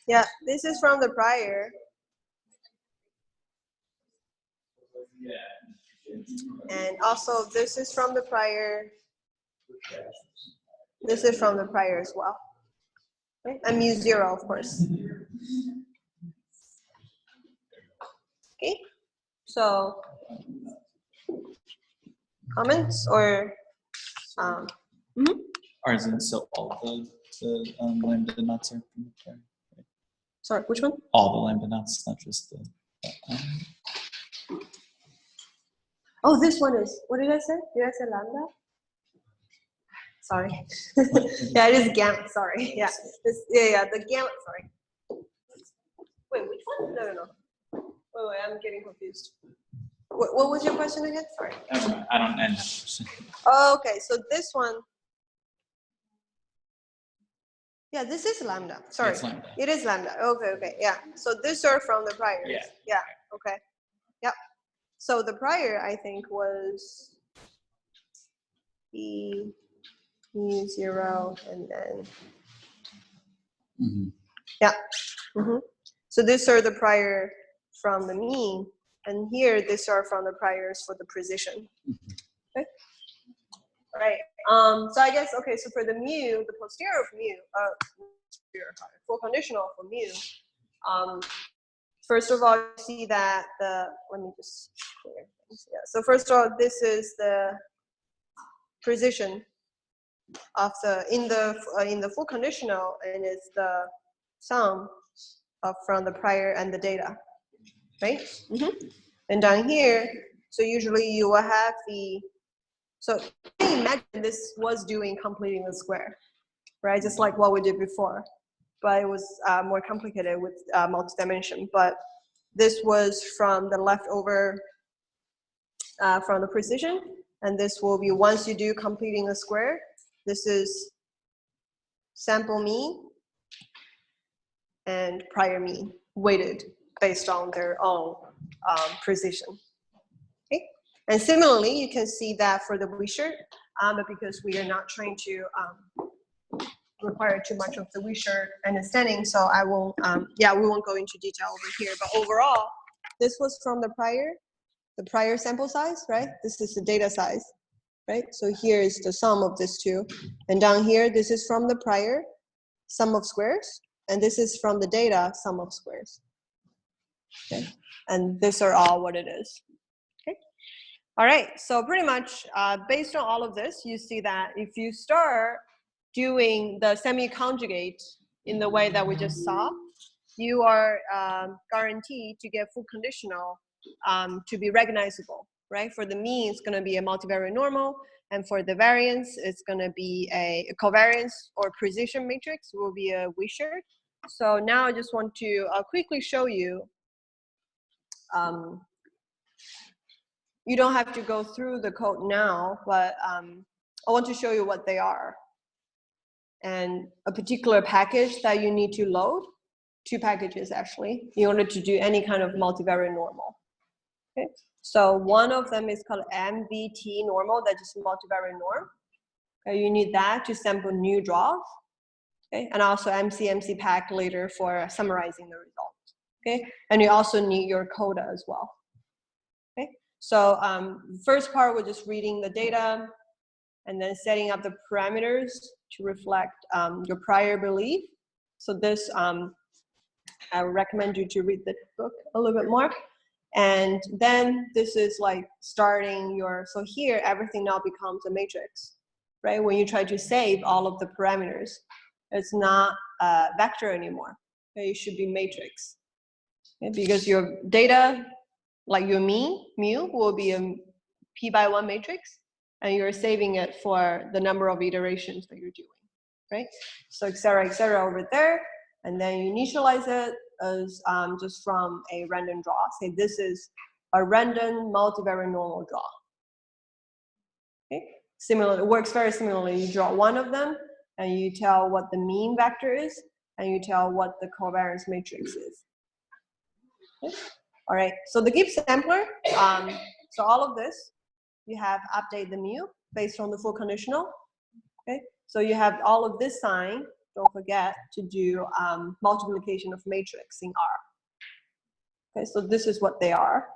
Yeah, this is from the prior. And also this is from the prior. This is from the prior as well. Okay? And mu zero, of course. Okay. So comments or Or is it so all the lambda nuts are from the prior? Right? sorry, which one? All the lambda nuts, not just the Oh, this one is, what did I say? Did I say lambda? Sorry. Yeah, it is gamma, sorry. Yeah, the gamma, sorry. Wait, which one? No. Wait, I'm getting confused. What was your question again? Sorry. I don't end that question. Oh, okay, so this one. Yeah, this is lambda. Sorry. It's lambda. It is lambda. Okay, yeah. So these are from the priors. Yeah, okay. Yep. So the prior, I think, was E mu0 and then, yeah. So these are the prior from the mean, and here these are from the priors for the precision. Okay. Right. So I guess, okay, so for the mu, the posterior of mu, full conditional for mu, first of all, you see that let me just clear things. Yeah. So first of all, this is the precision of in the full conditional, and it's the sum from the prior and the data, right? And down here, so usually you will have so imagine this was doing completing the square, right? Just like what we did before, but it was more complicated with multi-dimension. But this was from the leftover from the precision, and this will be once you do completing a square. This is sample mean and prior mean weighted based on their own precision. Okay, and similarly, you can see that for the Wishart, but because we are not trying to require too much of the Wishart understanding, so I won't. We won't go into detail over here. But overall, this was from the prior sample size, right? This is the data size, right? So here is the sum of these two, and down here, this is from the prior sum of squares, and this is from the data sum of squares. Okay, and these are all what it is. Okay, all right. So pretty much based on all of this, you see that if you start doing the semi-conjugate in the way that we just saw, you are guaranteed to get full conditional to be recognizable, right? For the mean, it's going to be a multivariate normal, and for the variance, it's going to be a covariance or precision matrix will be a Wishart. So now I just want to quickly show you. You don't have to go through the code now, but I want to show you what they are. And a particular package that you need to load, 2 packages actually, in order to do any kind of multivariate normal. Okay, so one of them is called MVT normal, that's just multivariate norm. Okay, you need that to sample new draws. Okay, and also MC pack later for summarizing the results. Okay, and you also need your coda as well. Okay, so first part was just reading the data and then setting up the parameters to reflect your prior belief. So this, I recommend you to read the book a little bit more. And then this is like starting so here everything now becomes a matrix, right? When you try to save all of the parameters, it's not a vector anymore. Okay? It should be matrix. Okay? Because your data, like your mean, mu, will be a p/1 matrix, and you're saving it for the number of iterations that you're doing, right? So et cetera over there, and then you initialize it as just from a random draw. Say this is a random multivariate normal draw. Okay, similarly, it works very similarly. You draw one of them, and you tell what the mean vector is, and you tell what the covariance matrix is. Okay? All right, so the Gibbs sampler, so all of this, you have update the mu based on the full conditional. Okay, so you have all of this sign. Don't forget to do multiplication of matrix in R. Okay, so this is what they are.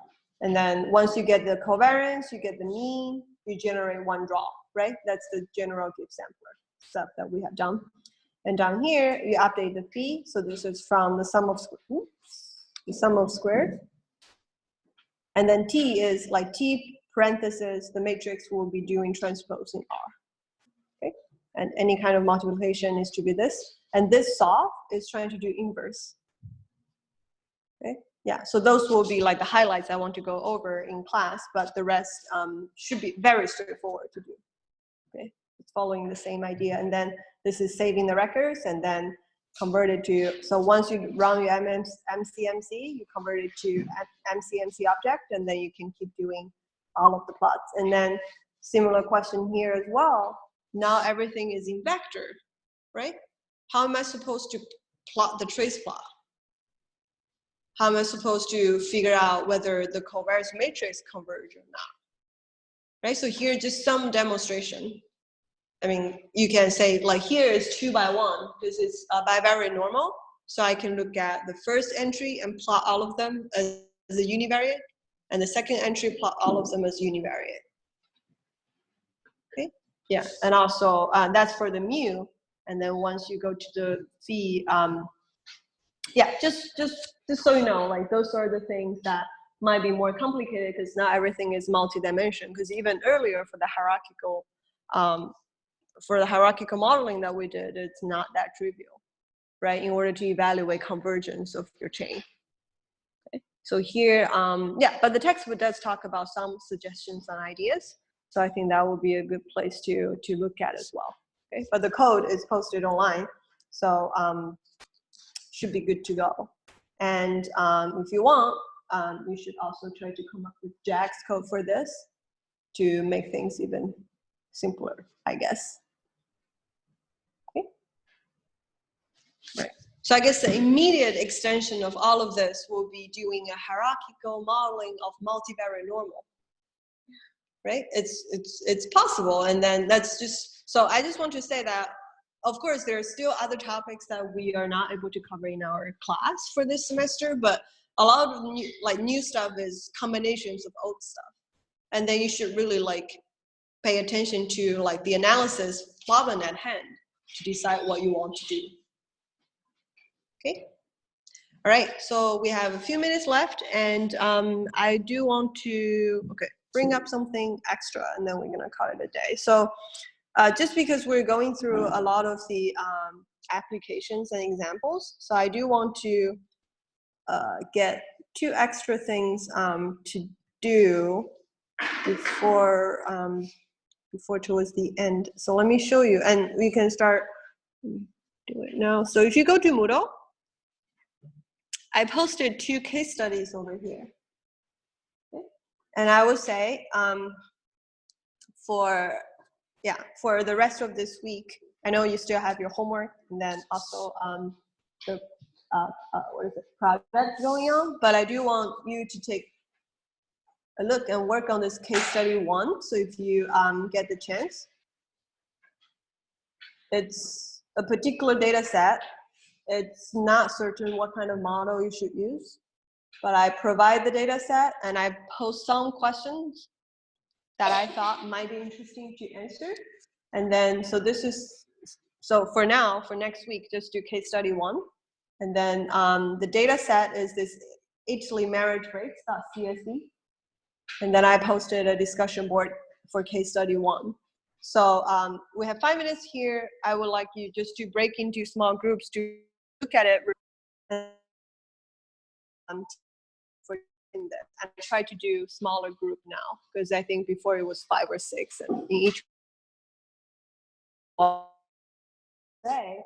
And then once you get the covariance, you get the mean, you generate one draw, right? That's the general Gibbs sampler stuff that we have done. And down here, you update the phi. So this is from the sum of squares. And then T is like T parenthesis, the matrix will be doing transpose in R. Okay, and any kind of multiplication is to be this. And this solve is trying to do inverse. Okay, yeah, so those will be like the highlights I want to go over in class, but the rest should be very straightforward to do. Okay, it's following the same idea, and then this is saving the records and then convert it to, so once you run your MCMC, you convert it to MCMC object, and then you can keep doing all of the plots. And then similar question here as well. Now everything is in vector, right? How am I supposed to plot the trace plot? How am I supposed to figure out whether the covariance matrix converge or not? Right, so here just some demonstration. I mean, you can say like here is 2 by 1 because it's bivariate normal. So I can look at the first entry and plot all of them as a univariate, and the second entry plot all of them as univariate. Okay, yeah, and also that's for the mu. And then once you go to the phi, yeah, just so you know, like those are the things that might be more complicated because not everything is multi-dimensional. Because even earlier for the hierarchical modeling that we did, it's not that trivial, right? In order to evaluate convergence of your chain. Okay. So here, yeah, but the textbook does talk about some suggestions and ideas. So I think that would be a good place to look at as well. Okay, but the code is posted online, so should be good to go. And if you want, you should also try to come up with JAX code for this to make things even simpler, I guess. Okay. Right. So I guess the immediate extension of all of this will be doing a hierarchical modeling of multivariate normal. Right? It's possible, and then that's just, so I just want to say that of course there are still other topics that we are not able to cover in our class for this semester, but a lot of new stuff is combinations of old stuff, and then you should really like pay attention to like the analysis problem at hand to decide what you want to do. Okay. All right, so we have a few minutes left, and I do want to bring up something extra, and then we're gonna call it a day. So just because we're going through a lot of the applications and examples, so I do want to get 2 extra things to do before towards the end. So let me show you, and we can start do it now. So if you go to Moodle, I posted 2 case studies over here. Okay. And I would say for the rest of this week, I know you still have your homework, and then also the project going on, but I do want you to take a look and work on this case study 1. So if you get the chance, it's a particular data set. It's not certain what kind of model you should use, but I provide the data set and I post some questions that I thought might be interesting to answer. And then, so this is, so for now, for next week, just do case study 1. And then the data set is this Italy marriage rates.csv. And then I posted a discussion board for case study 1. So we have 5 minutes here. I would like you just to break into small groups to look at it for this. And I try to do smaller group now, because I think before it was 5 or 6, and in each day,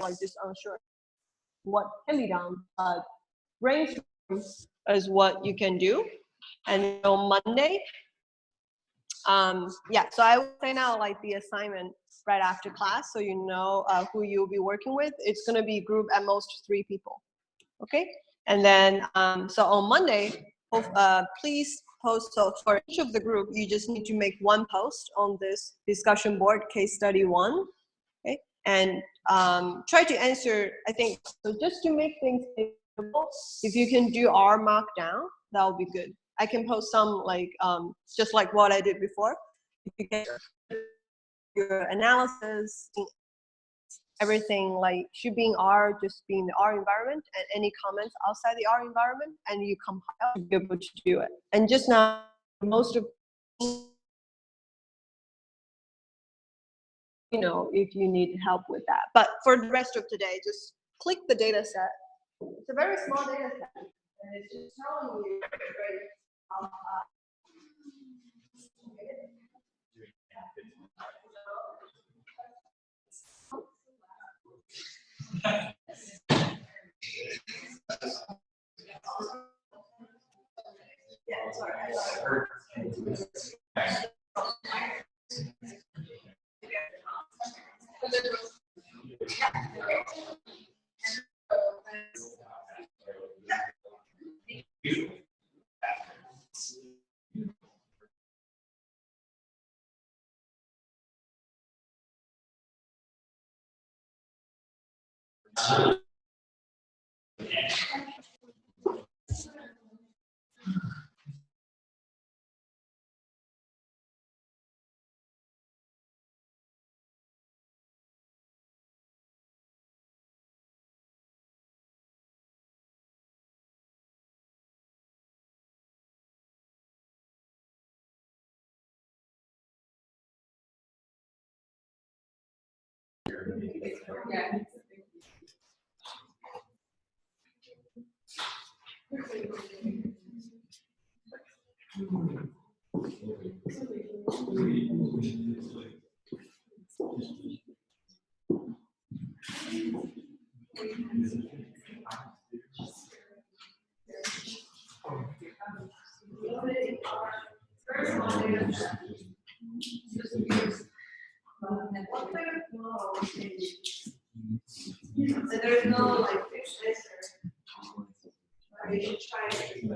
like just unsure what can be done. Brainstorm is what you can do, and on Monday, yeah. So I would say now, like the assignment right after class, so you know who you'll be working with. It's going to be group at most 3 people. Okay, and then so on Monday, please post. So for each of the group, you just need to make 1 post on this discussion board, case study 1. Okay, and try to answer. I think so. Just to make things simple, if you can do R markdown, that would be good. I can post some like just like what I did before. If you get your analysis, everything like should be in R, just be in the R environment, and any comments outside the R environment, and you compile to be able to do it. And just now, most of you know, if you need help with that. But for the rest of today, just click the data set. It's a very small data set, and it's just telling you the rate of yeah, sorry. Yeah. So there's no like fixed answer. You should try it.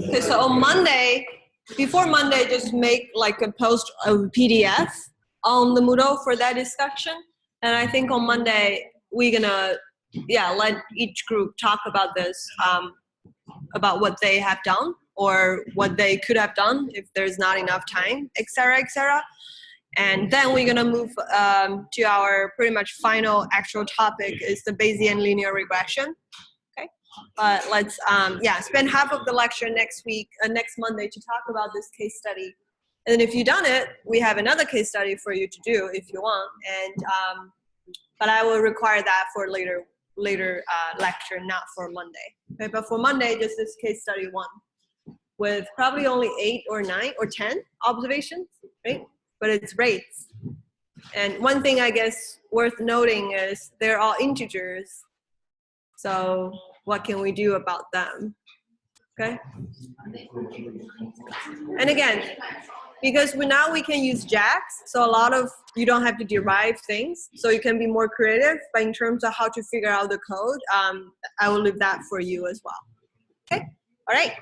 Okay, so on Monday, before Monday, just make like a post of PDF on the Moodle for that discussion. And I think on Monday, we're gonna, let each group talk about this, about what they have done or what they could have done if there's not enough time, et cetera, et cetera. And then we're gonna move to our pretty much final actual topic is the Bayesian linear regression. Okay, but let's spend half of the lecture next week, next Monday to talk about this case study. And then if you've done it, we have another case study for you to do if you want. And but I will require that for later lecture, not for Monday. Okay, but for Monday, just this case study one with probably only 8 or 9 or 10 observations, right? But it's rates. And one thing I guess worth noting is they're all integers. So what can we do about them? Okay. And again, because now we can use JAX, so a lot of, you don't have to derive things, so you can be more creative, but in terms of how to figure out the code, I will leave that for you as well. Okay, all right.